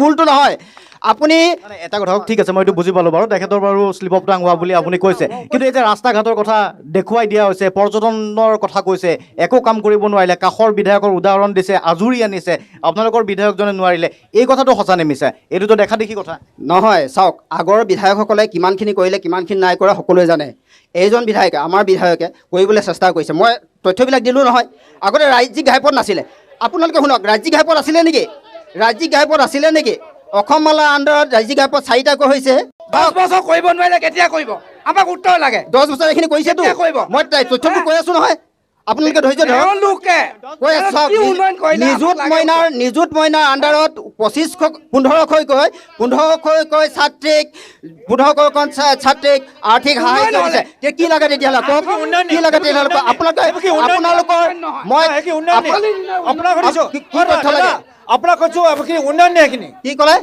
ভুলটো নহয়। আপুনি মানে এটা কথা ঠিক আছে মই এইটো বুজি পালোঁ বাৰু তেখেতৰ বাৰু শ্লিপ অফ টাং হোৱা বুলি আপুনি কৈছে কিন্তু এই যে ৰাস্তা ঘাটৰ কথা দেখুৱাই দিয়া হৈছে পৰ্যটনৰ কথা কৈছে একো কাম কৰিব নোৱাৰিলে কাষৰ বিধায়কৰ উদাহৰণ দিছে আজুৰি আনিছে আপোনালোকৰ বিধায়কজনে নোৱাৰিলে এই কথাটো সঁচা নেমিছা এইটোতো দেখা দেখি কথা নহয় চাওক আগৰ বিধায়কসকলে কিমানখিনি কৰিলে কিমানখিনি নাই কৰা সকলোৱে জানে এইজন বিধায়কে আমাৰ বিধায়কে কৰিবলৈ চেষ্টা কৰিছে মই তথ্যবিলাক দিলোঁ নহয় আগতে ৰাজ্যিক ঘাইপথ নাছিলে আপোনালোকে শুনক ৰাজ্যিক ঘাইপথ আছিলে নেকি ৰাজ্যিক ঘাইপথ আছিলে নেকি অসম মালাৰ আণ্ডাৰত ৰাজ্যিক ঘাইপথ 4টাকৈ হৈছে 10 বছৰ কৰিব নোৱাৰিলে কেতিয়া কৰিব আমাক উত্তৰ লাগে 10 বছৰ এইখিনি কৰিছেতো মই তথ্যবোৰ কৈ আছোঁ নহয় আপোনালোকে ধৈৰ্য ধৰক কৈ আছোঁ চাওক নিযুত মইনাৰ আণ্ডাৰত 1500কৈ ছাত্ৰীক 1500খন ছাত্ৰীক আৰ্থিক সহায় কৰিছে কি লাগে তেতিয়াহ'লে কওক কি লাগে তেতিয়াহ'লে আপোনালোকৰ মই আপোনাক সুধিছোঁ কি তথ্য লাগে আপোনাক কৈছোঁ কি উন্নয়ন নে সেইখিনি কি ক'লে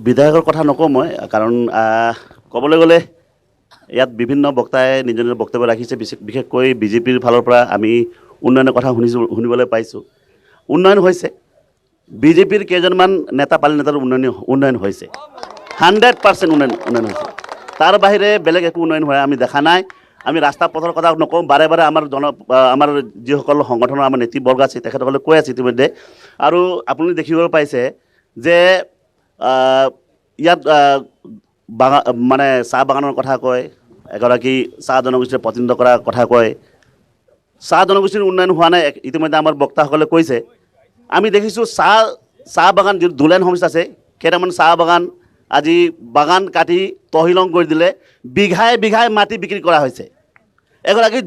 বিধায়কৰ কথা নকওঁ মই কাৰণ ক'বলৈ গ'লে ইয়াত বিভিন্ন বক্তাই নিজৰ নিজৰ বক্তব্য ৰাখিছে বিশেষকৈ বিজেপিৰ ফালৰ পৰা আমি উন্নয়নৰ কথা শুনিবলৈ পাইছোঁ উন্নয়ন হৈছে বিজেপিৰ কেইজনমান নেতা পালি নেতাৰ উন্নয়ন হৈছে 100% উন্নয়ন হৈছে তাৰ বাহিৰে বেলেগ একো উন্নয়ন হোৱা আমি দেখা নাই আমি ৰাস্তা পথৰ কথা নকওঁ বাৰে বাৰে আমাৰ যিসকল সংগঠনৰ আমাৰ নেতৃবৰ্গ আছে তেখেতসকলে কৈ আছে ইতিমধ্যে আৰু আপুনি দেখিব পাইছে যে ইয়াত মানে চাহ বাগানৰ কথা কয় এগৰাকী চাহ জনগোষ্ঠীৰ প্ৰতিনিধিত্ব কৰাৰ কথা কয় চাহ জনগোষ্ঠীৰ উন্নয়ন হোৱা নাই ইতিমধ্যে আমাৰ বক্তাসকলে কৈছে আমি দেখিছোঁ চাহ বাগান যিটো দুলেন হোমছ আছে কেইটামান চাহ বাগান আজি বাগান কাটি তহিলং কৰি দিলে বিঘাই মাটি বিক্ৰী কৰা হৈছে এগৰাকী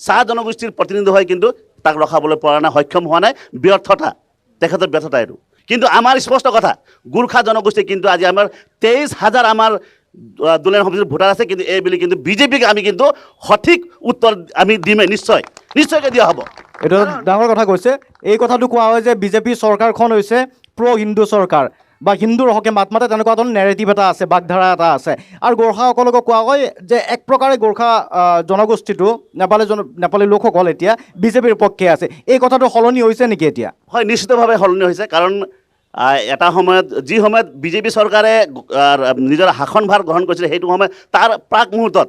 চাহ জনগোষ্ঠীৰ প্ৰতিনিধি হয় কিন্তু তাক ৰখাবলৈ পৰা নাই সক্ষম হোৱা নাই ব্যৰ্থতা তেখেতৰ ব্যৰ্থতা এইটো কিন্তু আমাৰ স্পষ্ট কথা গোৰ্খা জনগোষ্ঠী কিন্তু আজি আমাৰ 23,000 আমাৰ দুলেন হোমছৰ ভোটাৰ আছে কিন্তু এই বুলি কিন্তু বিজেপিক আমি কিন্তু সঠিক উত্তৰ আমি দিমেই নিশ্চয়কৈ দিয়া হ'ব এইটো ডাঙৰ কথা কৈছে এই কথাটো কোৱা হয় যে বিজেপি চৰকাৰখন হৈছে প্ৰ হিন্দু চৰকাৰ বা হিন্দুৰ হকে মাত মাতে তেনেকুৱা ধৰণৰ নেৰেটিভ এটা আছে বাগধাৰা এটা আছে আৰু গোৰ্খাসকলক কোৱা হয় যে এক প্ৰকাৰে গোৰ্খা জনগোষ্ঠীটো নেপালী লোকসকল এতিয়া বিজেপিৰ পক্ষে আছে এই কথাটো সলনি হৈছে নেকি এতিয়া হয় নিশ্চিতভাৱে সলনি হৈছে কাৰণ এটা সময়ত যি সময়ত বিজেপি চৰকাৰে নিজৰ শাসনভাৰ গ্ৰহণ কৰিছিলে সেইটো সময়ত তাৰ প্ৰাক মুহূৰ্তত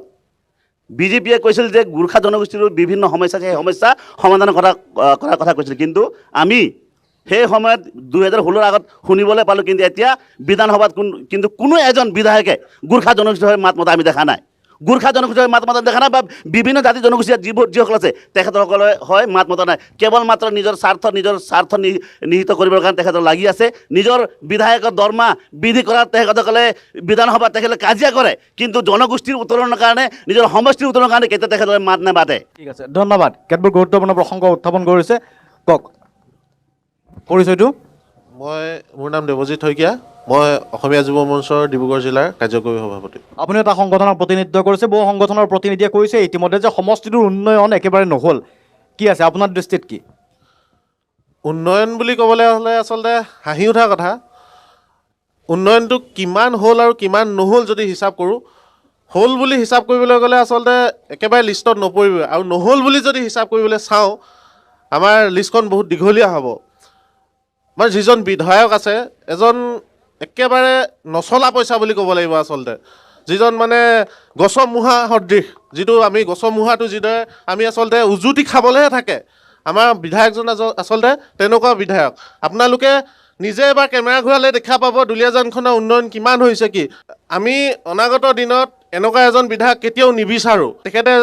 বিজেপিয়ে কৈছিল যে গোৰ্খা জনগোষ্ঠীৰ বিভিন্ন সমস্যা আছে সেই সমস্যা সমাধান কৰাৰ কথা কৈছিল কিন্তু আমি সেই সময়ত 2016 আগত শুনিবলৈ পালোঁ কিন্তু এতিয়া বিধানসভাত কিন্তু কোনো এজন বিধায়কে গোৰ্খা জনগোষ্ঠীৰ হৈ মাত মতা আমি দেখা নাই গোৰ্খা জনগোষ্ঠীৰ হৈ মাত মতা দেখা নাই বা বিভিন্ন জাতি জনগোষ্ঠীৰ যিসকল আছে তেখেতসকলে হয় মাত মতা নাই কেৱল মাত্ৰ নিজৰ স্বাৰ্থ নিহিত কৰিবৰ কাৰণে তেখেতক লাগি আছে নিজৰ বিধায়কৰ দৰমহা বৃদ্ধি কৰাত তেখেতসকলে বিধানসভাত তেখেতসকলে কাজিয়া কৰে কিন্তু জনগোষ্ঠীৰ উত্তৰণৰ কাৰণে নিজৰ সমষ্টিৰ উত্তৰণৰ কাৰণে কেতিয়া তেখেতসকলে মাত নামাতে ঠিক আছে ধন্যবাদ কেতবোৰ গুৰুত্বপূৰ্ণ প্ৰসংগ উত্থাপন কৰিছে কওক পৰিচয়টো মোৰ নাম দেৱজিৎ শইকীয়া মই অসমীয়া যুৱ মঞ্চৰ ডিব্ৰুগড় জিলাৰ কাৰ্যকৰী সভাপতি আপুনি এটা সংগঠনৰ প্ৰতিনিধিত্ব কৰিছে বহু সংগঠনৰ প্ৰতিনিধিয়ে কৈছে ইতিমধ্যে যে সমষ্টিটোৰ উন্নয়ন একেবাৰে নহ'ল কি আছে আপোনাৰ দৃষ্টিত কি উন্নয়ন বুলি ক'বলৈ হ'লে আচলতে হাঁহি উঠা কথা উন্নয়নটো কিমান হ'ল আৰু কিমান নহ'ল যদি হিচাপ কৰোঁ হ'ল বুলি হিচাপ কৰিবলৈ গ'লে আচলতে একেবাৰে লিষ্টত নপৰিব আৰু নহ'ল বুলি যদি হিচাপ কৰিবলৈ চাওঁ আমাৰ লিষ্টখন বহুত দীঘলীয়া হ'ব আমাৰ যিজন বিধায়ক আছে এজন একেবাৰে নচলা পইচা বুলি ক'ব লাগিব আচলতে যিজন মানে গছৰ মুহা সদৃশ যিটো আমি গছৰ মুহাটো যিদৰে আমি আচলতে উজুতি খাবলৈহে থাকে আমাৰ বিধায়কজন আচলতে তেনেকুৱা বিধায়ক আপোনালোকে নিজে এবাৰ কেমেৰা ঘূৰালে দেখা পাব দুলীয়াজানখনৰ উন্নয়ন কিমান হৈছে কি আমি অনাগত দিনত এনেকুৱা এজন বিধায়ক কেতিয়াও নিবিচাৰোঁ তেখেতে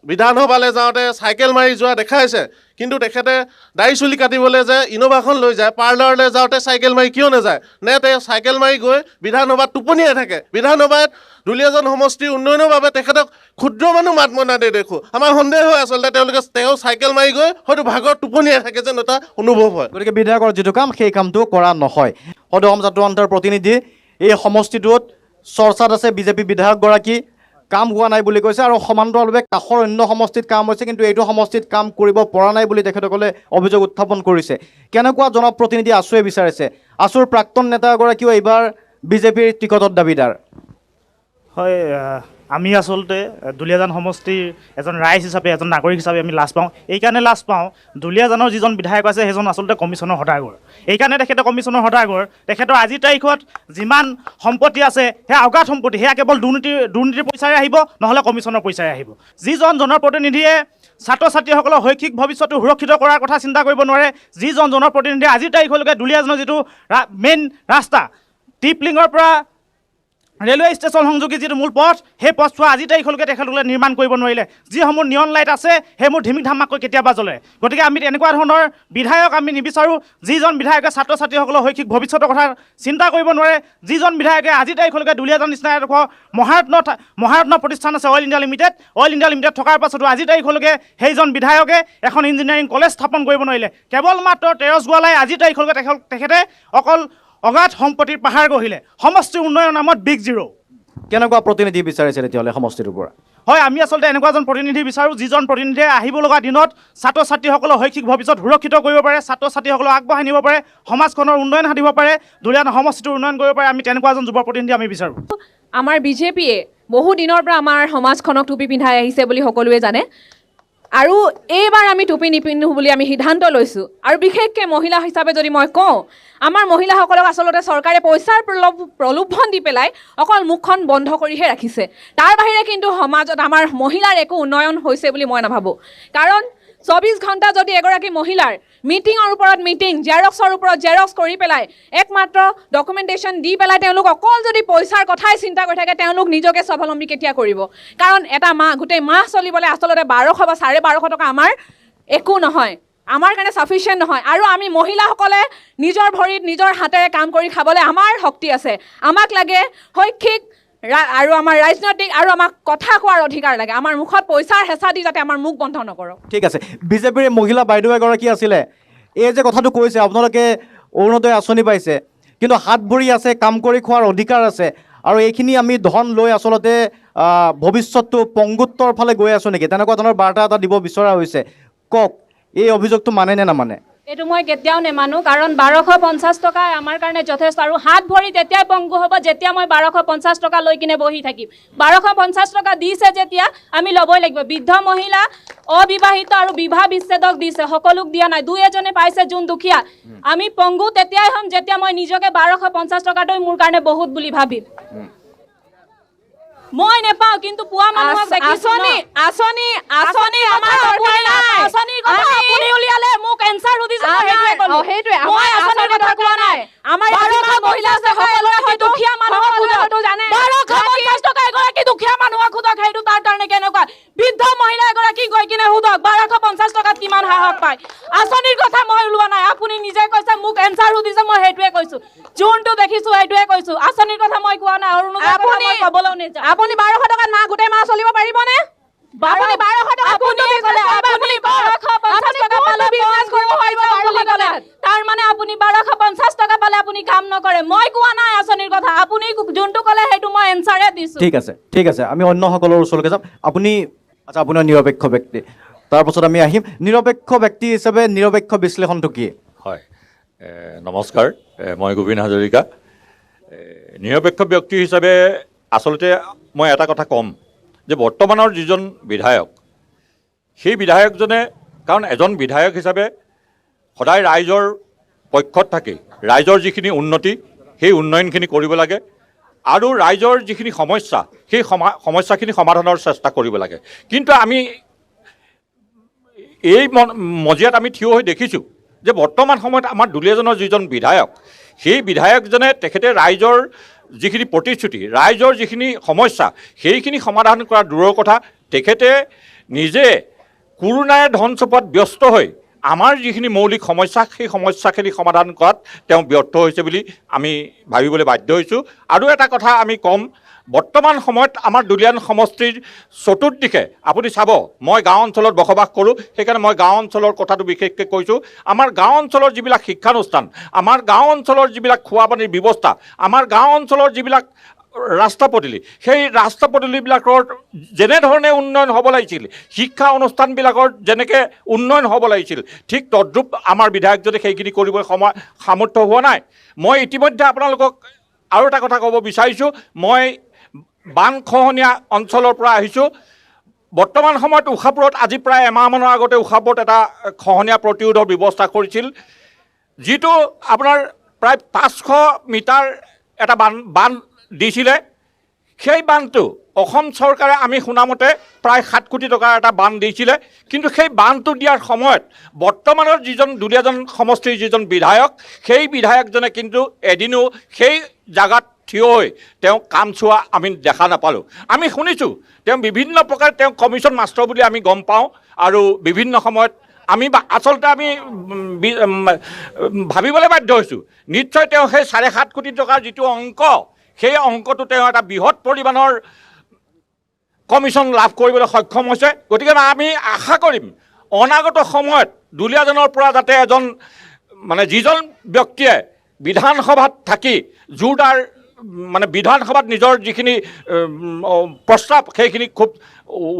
বিধানসভালৈ যাওঁতে চাইকেল মাৰি যোৱা দেখাইছে কিন্তু তেখেতে দাড়ি চুলি কাটিবলৈ যে ইন'ভাখন লৈ যায় পাৰ্লাৰলৈ যাওঁতে চাইকেল মাৰি কিয় নাযায় নে তেওঁ চাইকেল মাৰি গৈ বিধানসভাত টোপনিয়াই থাকে বিধানসভাত দুলীয়াজান সমষ্টিৰ উন্নয়নৰ বাবে তেখেতক ক্ষুদ্ৰ মানুহ মাত মনা দিয়ে দেখোঁ আমাৰ সন্দেহ হয় আচলতে তেওঁ চাইকেল মাৰি গৈ হয়তো ভাগৰ টোপনিয়াই থাকে যেন এটা অনুভৱ হয় গতিকে বিধায়কৰ যিটো কাম সেই কামটো কৰা নহয় সদৌ অসম ছাত্ৰ সন্থাৰ প্ৰতিনিধি এই সমষ্টিটোত চৰ্চাত আছে বিজেপি বিধায়কগৰাকী কাম হোৱা নাই বুলি কৈছে আৰু সমান্তৰালভাৱে কাষৰ অন্য সমষ্টিত কাম হৈছে কিন্তু এইটো সমষ্টিত কাম কৰিব পৰা নাই বুলি তেখেতসকলে অভিযোগ উত্থাপন কৰিছে কেনেকুৱা জনপ্ৰতিনিধি আছুৱে বিচাৰিছে আছুৰ প্ৰাক্তন নেতা এগৰাকীও এইবাৰ বিজেপিৰ টিকটত দাবীদাৰ হয় আমি আচলতে দুলীয়াজান সমষ্টিৰ এজন ৰাইজ হিচাপে এজন নাগৰিক হিচাপে আমি লাজ পাওঁ এইকাৰণে লাজ পাওঁ দুলীয়াজানৰ যিজন বিধায়ক আছে সেইজন আচলতে কমিশ্যনৰ সদাগৰ এইকাৰণে তেখেতে কমিশ্যনৰ সদাগৰ তেখেতৰ আজিৰ তাৰিখত যিমান সম্পত্তি আছে সেয়া অগাধ সম্পত্তি সেয়া কেৱল দুৰ্নীতিৰ পইচাৰে আহিব নহ'লে কমিশ্যনৰ পইচাৰে আহিব যিজন জনপ্ৰতিনিধিয়ে ছাত্ৰ ছাত্ৰীসকলৰ শৈক্ষিক ভৱিষ্যতটো সুৰক্ষিত কৰাৰ কথা চিন্তা কৰিব নোৱাৰে যিজন জনপ্ৰতিনিধিয়ে আজিৰ তাৰিখলৈকে দুলীয়াজানৰ যিটো মেইন ৰাস্তা টিপলিঙৰ পৰা ৰেলৱে ষ্টেচন সংযোগী যিটো মূল পথ সেই পথছোৱা আজিৰ তাৰিখলৈকে তেখেতসকলে নিৰ্মাণ কৰিব নোৱাৰিলে যিসমূহ নিয়ন লাইট আছে সেইবোৰ ধিমিক ধামাকৈ কেতিয়াবা জ্বলে গতিকে আমি এনেকুৱা ধৰণৰ বিধায়ক আমি নিবিচাৰোঁ যিজন বিধায়কে ছাত্ৰ ছাত্ৰীসকলৰ শৈক্ষিক ভৱিষ্যতৰ কথা চিন্তা কৰিব নোৱাৰে যিজন বিধায়কে আজিৰ তাৰিখলৈকে দুলীয়াজান নিচিনা এডোখৰ মহাৰত্ন প্ৰতিষ্ঠান আছে অইল ইণ্ডিয়া লিমিটেড থকাৰ পাছতো আজিৰ তাৰিখলৈকে সেইজন বিধায়কে এখন ইঞ্জিনিয়াৰিং কলেজ স্থাপন কৰিব নোৱাৰিলে কেৱল মাত্ৰ তেৰছ গোৱালাই আজিৰ তাৰিখলৈকে তেখেতে অকল অগাধ সম্পত্তিৰ পাহাৰ গঢ়িলে সমষ্টি উন্নয়নৰ নামত বিগ জিৰ' কেনেকুৱা প্ৰতিনিধি বিচাৰিছে তেতিয়াহ'লে সমষ্টিটোৰ পৰা হয় আমি আচলতে এনেকুৱা এজন প্ৰতিনিধি বিচাৰোঁ যিজন প্ৰতিনিধিয়ে আহিব লগা দিনত ছাত্ৰ ছাত্ৰীসকলৰ শৈক্ষিক ভৱিষ্যত সুৰক্ষিত কৰিব পাৰে ছাত্ৰ ছাত্ৰীসকলক আগবঢ়াই নিব পাৰে সমাজখনৰ উন্নয়ন সাধিব পাৰে দুলীয়াজান সমষ্টিটোৰ উন্নয়ন কৰিব পাৰে আমি তেনেকুৱা এজন যুৱ প্ৰতিনিধি আমি বিচাৰোঁ আমাৰ বিজেপিয়ে বহু দিনৰ পৰা আমাৰ সমাজখনক টুপি পিন্ধাই আহিছে বুলি সকলোৱে জানে আৰু এইবাৰ আমি টুপি নিপিন্ধো বুলি আমি সিদ্ধান্ত লৈছোঁ আৰু বিশেষকৈ মহিলা হিচাপে যদি মই কওঁ আমাৰ মহিলাসকলক আচলতে চৰকাৰে পইচাৰ প্ৰলোভন দি পেলাই অকল মুখখন বন্ধ কৰিহে ৰাখিছে তাৰ বাহিৰে কিন্তু সমাজত আমাৰ মহিলাৰ একো উন্নয়ন হৈছে বুলি মই নাভাবোঁ কাৰণ 24 ঘণ্টা যদি এগৰাকী মহিলাৰ মিটিঙৰ ওপৰত মিটিং জেৰক্সৰ ওপৰত জেৰক্স কৰি পেলাই একমাত্ৰ ডকুমেণ্টেশ্যন দি পেলাই তেওঁলোক অকল যদি পইচাৰ কথাই চিন্তা কৰি থাকে তেওঁলোক নিজকে স্বাৱলম্বী কেতিয়া কৰিব কাৰণ এটা গোটেই মাহ চলিবলৈ আচলতে 1200 বা 1250 টকা আমাৰ একো নহয় আমাৰ কাৰণে সাফিচিয়েণ্ট নহয় আৰু আমি মহিলাসকলে নিজৰ ভৰিত নিজৰ হাতেৰে কাম কৰি খাবলৈ আমাৰ শক্তি আছে আমাক লাগে শৈক্ষিক আৰু আমাৰ ৰাজনৈতিক আৰু আমাক কথা কোৱাৰ অধিকাৰ লাগে আমাৰ মুখত পইচাৰ হেঁচা দি যাতে আমাৰ মুখ বন্ধ নকৰক ঠিক আছে বিজেপিৰ মহিলা বাইদেউ এগৰাকী আছিলে এই যে কথাটো কৈছে আপোনালোকে অৰুণোদয় আঁচনি পাইছে কিন্তু হাত ভৰি আছে কাম কৰি খোৱাৰ অধিকাৰ আছে আৰু এইখিনি আমি ধন লৈ আচলতে ভৱিষ্যতটো পংগুত্বৰ ফালে গৈ আছোঁ নেকি তেনেকুৱা ধৰণৰ বাৰ্তা এটা দিব বিচৰা হৈছে কওক এই অভিযোগটো মানে নে নামানে এইটো মই কেতিয়াও নেমানো কাৰণ 1250 টকা আমাৰ কাৰণে যথেষ্ট আৰু হাত ভৰি তেতিয়াই পংগু হ'ব যেতিয়া মই 1250 টকা লৈ কিনে বহি থাকিম 1250 টকা দিছে যেতিয়া আমি ল'বই লাগিব বৃদ্ধ মহিলা অবিবাহিত আৰু বিবাহ বিচ্ছেদক দিছে সকলোক দিয়া নাই দুই এজনে পাইছে যোন দুখীয়া আমি পংগু তেতিয়াই হ'ম যেতিয়া মই নিজকে 1250 টকাটোই মোৰ কাৰণে বহুত বুলি ভাবিম মই নেপাওঁ কিন্তু পুৱা মানুহক আঁচনি আমাৰ চৰকাৰে নাই আঁচনিৰ কথা আপুনি উলিয়ালে মোক এনসাৰ সুধিছে সেইটোৱে মই আঁচনিৰ কথা কোৱা নাই আমাৰ 1200 মহিলা আছে সকলোৰে দুখীয়া মানুহক খুদকটো জানে 1250 টকা এগৰাকী দুখীয়া মানুহক খুদক সেইটো তাৰ কাৰণে কেনেকুৱা বৃদ্ধ মহিলা এগৰাকী গৈ কিনে খুদক 1250 টকাত কিমান সাহস পায় আঁচনিৰ কথা মই ওলোৱা নাই আপুনি নিজে কৈছে মোক এনসাৰ সুধিছে মই সেইটোৱে কৈছো যোনটো দেখিছো সেইটোৱে কৈছো আঁচনিৰ কথা মই কোৱা নাই অৰুণোদয়ৰ কথা মই ক'বলৈও নেযাওঁ আপুনি 1200 টকাত মাহ গোটেই মাহ চলিব পাৰিবনে আপুনি 1200 টকা আপুনি ক'লে আপুনি 1250 টকা পালে বিজনেছ কৰিব পাৰিব বুলি ক'লে তাৰ মানে আপুনি 1250 টকা পালে আপুনি কাম নকৰে মই কোৱা নাই আঁচনিৰ কথা আপুনি যোনটো ক'লে সেইটো মই এনসাৰে দিছোঁ ঠিক আছে আমি অন্য সকলৰ ওচৰলৈকে যাম আপুনি আচ্ছা আপোনাৰ নিৰপেক্ষ ব্যক্তি তাৰপাছত আমি আহিম নিৰপেক্ষ ব্যক্তি হিচাপে নিৰপেক্ষ বিশ্লেষণটো কি হয় নমস্কাৰ মই গোবিন হাজৰিকা নিৰপেক্ষ ব্যক্তি হিচাপে আচলতে মই এটা কথা ক'ম যে বৰ্তমানৰ যিজন বিধায়ক সেই বিধায়কজনে কাৰণ এজন বিধায়ক হিচাপে সদায় ৰাইজৰ পক্ষত থাকি ৰাইজৰ যিখিনি উন্নতি সেই উন্নয়নখিনি কৰিব লাগে আৰু ৰাইজৰ যিখিনি সমস্যা সেই সমস্যাখিনি সমাধানৰ চেষ্টা কৰিব লাগে কিন্তু আমি এই মজিয়াত আমি থিয় হৈ দেখিছোঁ যে বৰ্তমান সময়ত আমাৰ দুলীয়াজানৰ যিজন বিধায়ক সেই বিধায়কজনে তেখেতে ৰাইজৰ যিখিনি প্ৰতিশ্ৰুতি ৰাইজৰ যিখিনি সমস্যা সেইখিনি সমাধান কৰা দূৰৰ কথা তেখেতে নিজে কৰোণাৰ ধন চপত ব্যস্ত হৈ আমাৰ যিখিনি মৌলিক সমস্যা সেই সমস্যাখিনি সমাধান কৰাত তেওঁ ব্যৰ্থ হৈছে বুলি আমি ভাবিবলৈ বাধ্য হৈছোঁ আৰু এটা কথা আমি ক'ম বৰ্তমান সময়ত আমাৰ দুলীয়াজান সমষ্টিৰ চতুৰ্দিশে আপুনি চাব মই গাঁও অঞ্চলত বসবাস কৰোঁ সেইকাৰণে মই গাঁও অঞ্চলৰ কথাটো বিশেষকৈ কৈছোঁ আমাৰ গাঁও অঞ্চলৰ যিবিলাক শিক্ষানুষ্ঠান আমাৰ গাঁও অঞ্চলৰ যিবিলাক খোৱা পানীৰ ব্যৱস্থা আমাৰ গাঁও অঞ্চলৰ যিবিলাক ৰাস্তা পদূলি সেই ৰাস্তা পদূলিবিলাকৰ যেনেধৰণে উন্নয়ন হ'ব লাগিছিল শিক্ষা অনুষ্ঠানবিলাকৰ যেনেকৈ উন্নয়ন হ'ব লাগিছিল ঠিক তদ্ৰূপ আমাৰ বিধায়কজনে সেইখিনি কৰিবলৈ সামৰ্থ্য হোৱা নাই মই ইতিমধ্যে আপোনালোকক আৰু এটা কথা ক'ব বিচাৰিছোঁ মই বান খহনীয়া অঞ্চলৰ পৰা আহিছোঁ। বৰ্তমান সময়ত উষাপুৰত আজি প্ৰায় এমাহমানৰ আগতে উষাপুৰত এটা খহনীয়া প্ৰতিৰোধৰ ব্যৱস্থা কৰিছিল, যিটো আপোনাৰ প্ৰায় 500 মিটাৰ এটা বান্ধ দিছিলে। সেই বান্ধটো অসম চৰকাৰে আমি শুনামতে প্ৰায় 7 কোটি টকাৰ এটা বান্ধ দিছিলে, কিন্তু সেই বান্ধটো দিয়াৰ সময়ত বৰ্তমানৰ যিজন দুলীয়াজান সমষ্টিৰ যিজন বিধায়ক, সেই বিধায়কজনে কিন্তু এদিনো সেই জাগাত থিয় হৈ তেওঁ কাম চোৱা আমি দেখা নাপালোঁ। আমি শুনিছোঁ তেওঁ বিভিন্ন প্ৰকাৰে তেওঁ কমিশ্যন মাষ্টৰ বুলি আমি গম পাওঁ, আৰু বিভিন্ন সময়ত আমি আচলতে আমি ভাবিবলৈ বাধ্য হৈছোঁ নিশ্চয় তেওঁ সেই 7.5 কোটি টকাৰ যিটো অংক, সেই অংকটো তেওঁ এটা বৃহৎ পৰিমাণৰ কমিশ্যন লাভ কৰিবলৈ সক্ষম হৈছে। গতিকে আমি আশা কৰিম অনাগত সময়ত দুলীয়াজানৰ পৰা যাতে এজন যিজন ব্যক্তিয়ে বিধানসভাত থাকি জোৰদাৰ বিধানসভাত নিজৰ যিখিনি প্ৰস্তাৱ সেইখিনি খুব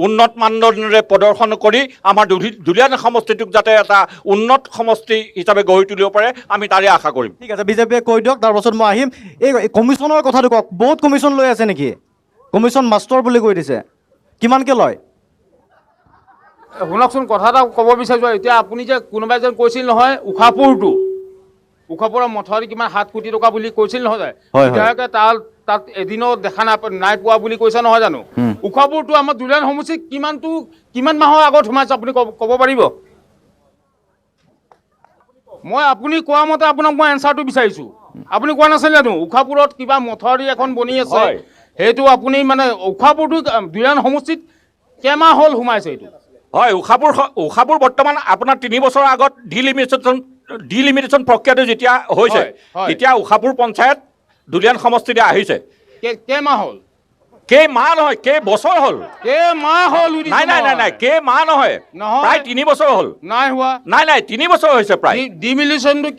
উন্নত মানদণ্ডেৰে প্ৰদৰ্শন কৰি আমাৰ দুলীয়াজান সমষ্টিটোক যাতে এটা উন্নত সমষ্টি হিচাপে গঢ়ি তুলিব পাৰে, আমি তাৰে আশা কৰিম। ঠিক আছে, বিজেপিয়ে কৈ দিয়ক, তাৰপাছত মই আহিম। এই কমিশ্যনৰ কথাটো কওক, বহুত কমিশ্যন লৈ আছে নেকি? কমিশ্যন মাষ্টৰ বুলি কৈ দিছে, কিমানকৈ লয়? শুনকচোন, কথা এটা ক'ব বিচাৰিছোঁ। এতিয়া আপুনি যে কোনোবাই যেন কৈছিল নহয় উষাপুৰৰ মথাউৰি কিমান 7 কোটি টকা বুলি কৈছিল নহয় যায়, বিধায়কে তাত এদিনো দেখা নাই পোৱা বুলি কৈছে নহয় জানো? উষাপুৰটো আমাৰ দুলীয়াজান সমষ্টিত কিমান মাহৰ আগত সোমাইছে আপুনি ক'ব পাৰিব? মই আপুনি কোৱা মতে আপোনাক মই এনচাৰটো বিচাৰিছোঁ। আপুনি কোৱা নাছিল জানো উষাপুৰত কিবা মথাউৰি এখন বনি আছে, সেইটো আপুনি উষাপুৰটো দুলীয়াজান সমষ্টিত কেইমাহ হ'ল সোমাইছে এইটো? হয়, উষাপুৰ বৰ্তমান আপোনাৰ 3 বছৰৰ আগত ডিলিমিটেশ্যন প্ৰক্ৰিয়াটো যেতিয়া হৈছে, তেতিয়া উষাপুৰ পঞ্চায়ত দুলীয়াজান সমষ্টিতে আহিছে। কেইমাহ হ'ল? কেইমাহ নহয়, কেইবছৰ হ'ল। কেইমাহ হ'ল? নাই, কেইমাহ নহয়, প্ৰায় 3 বছৰ হ'ল। নাই হোৱা? নাই, 3 বছৰ হৈছে প্ৰায়। ডিমিলিশ্যনটো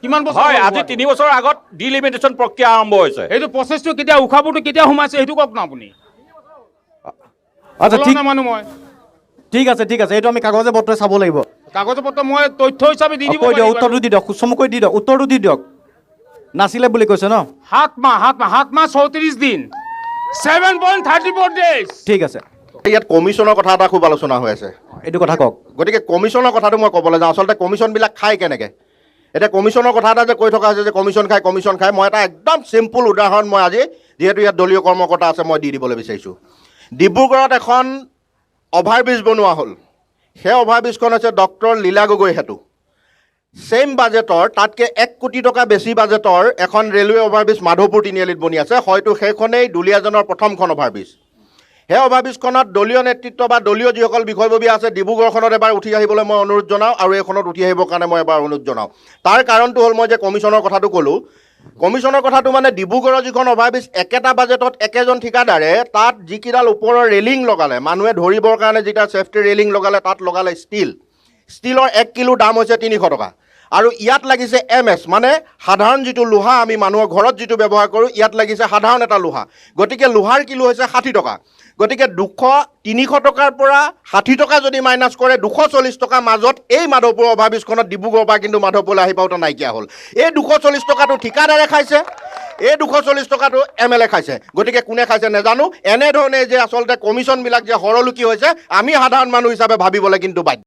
কিমান বছৰ? হয়, আজি 3 বছৰৰ আগত ডিলিমিটেশ্যন প্ৰক্ৰিয়া আৰম্ভ হৈছে। এইটো প্ৰচেছটো কেতিয়া, উষাপুৰটো কেতিয়া সোমাইছে সেইটো কওক না আপুনি। আচ্ছা, ঠিক আছে, এইটো আমি কাগজে পত্ৰই চাব লাগিব। কাগজে পত্ৰ মই তথ্য হিচাপে দি দিব। উত্তৰটো দি দিয়ক, চমুকৈ দি দিয়ক, উত্তৰটো দি দিয়ক। নাছিলে বুলি কৈছে ন? 7 মাহ 34 দিন, 7.34 days। ঠিক আছে, ইয়াত কমিশ্যনৰ কথা এটা খুব আলোচনা হৈ আছে, এইটো কথা কওক। গতিকে কমিশ্যনৰ কথাটো মই ক'বলৈ যাওঁ। আচলতে কমিশ্যনবিলাক খায় কেনেকৈ? এতিয়া কমিশ্যনৰ কথা এটা যে কৈ থকা হৈছে যে কমিশ্যন খায়, মই এটা একদম চিম্পুল উদাহৰণ মই আজি যিহেতু ইয়াত দলীয় কৰ্মকৰ্তা আছে মই দি দিবলৈ বিচাৰিছোঁ। ডিব্ৰুগড়ত এখন অভাৰব্ৰিজ বনোৱা হ'ল। সেই অভাৰব্ৰিজখন হৈছে ডক্টৰ লীলা গগৈ সেতু। ছেইম বাজেটৰ তাতকৈ 1 কোটি টকা বেছি বাজেটৰ এখন ৰেলৱে অভাৰব্ৰিজ মাধৱপুৰ তিনিআলিত বনি আছে। হয়তো সেইখনেই দুলীয়াজানৰ প্ৰথমখন অভাৰব্ৰিজ। সেই অভাৰব্ৰিজখনত দলীয় নেতৃত্ব বা দলীয় যিসকল বিষয়ববীয়া আছে, ডিব্ৰুগড়খনত এবাৰ উঠি আহিবলৈ মই অনুৰোধ জনাওঁ, আৰু এইখনত উঠি আহিবৰ কাৰণে মই এবাৰ অনুৰোধ জনাওঁ। তাৰ কাৰণটো হ'ল মই যে কমিশ্যনৰ কথাটো ক'লোঁ, কমিশ্যনৰ কথাটো ডিব্ৰুগড়ৰ যিখন অভাৰব্ৰিজ একেটা বাজেটত একেজন ঠিকাদাৰে তাত যিকেইডাল ওপৰৰ ৰেলিং লগালে, মানুহে ধৰিবৰ কাৰণে যিটা ছেফটি ৰেলিং লগালে, তাত লগালে ষ্টীলৰ 1 কিলো দাম হৈছে 300 টকা, আৰু ইয়াত লাগিছে MS, সাধাৰণ যিটো লোহা আমি মানুহৰ ঘৰত যিটো ব্যৱহাৰ কৰোঁ, ইয়াত লাগিছে সাধাৰণ এটা লোহা। গতিকে লোহাৰ কিলো হৈছে 60 টকা। গতিকে 300 টকাৰ পৰা 60 টকা যদি মাইনাছ কৰে 240 টকাৰ মাজত এই মাধৱপুৰ অভাৰব্ৰিজখনত ডিব্ৰুগড়ৰ পৰা কিন্তু মাধৱপুৰলৈ আহি পাওঁতে নাইকিয়া হ'ল। এই 240 টকাটো ঠিকাদাৰে খাইছে, এই 240 টকাটো MLA খাইছে। গতিকে কোনে খাইছে নাজানো। এনেধৰণে যে আচলতে কমিশ্যনবিলাক যে সৰলুকি হৈছে, আমি সাধাৰণ মানুহ হিচাপে ভাবিবলৈ কিন্তু বাধ্য।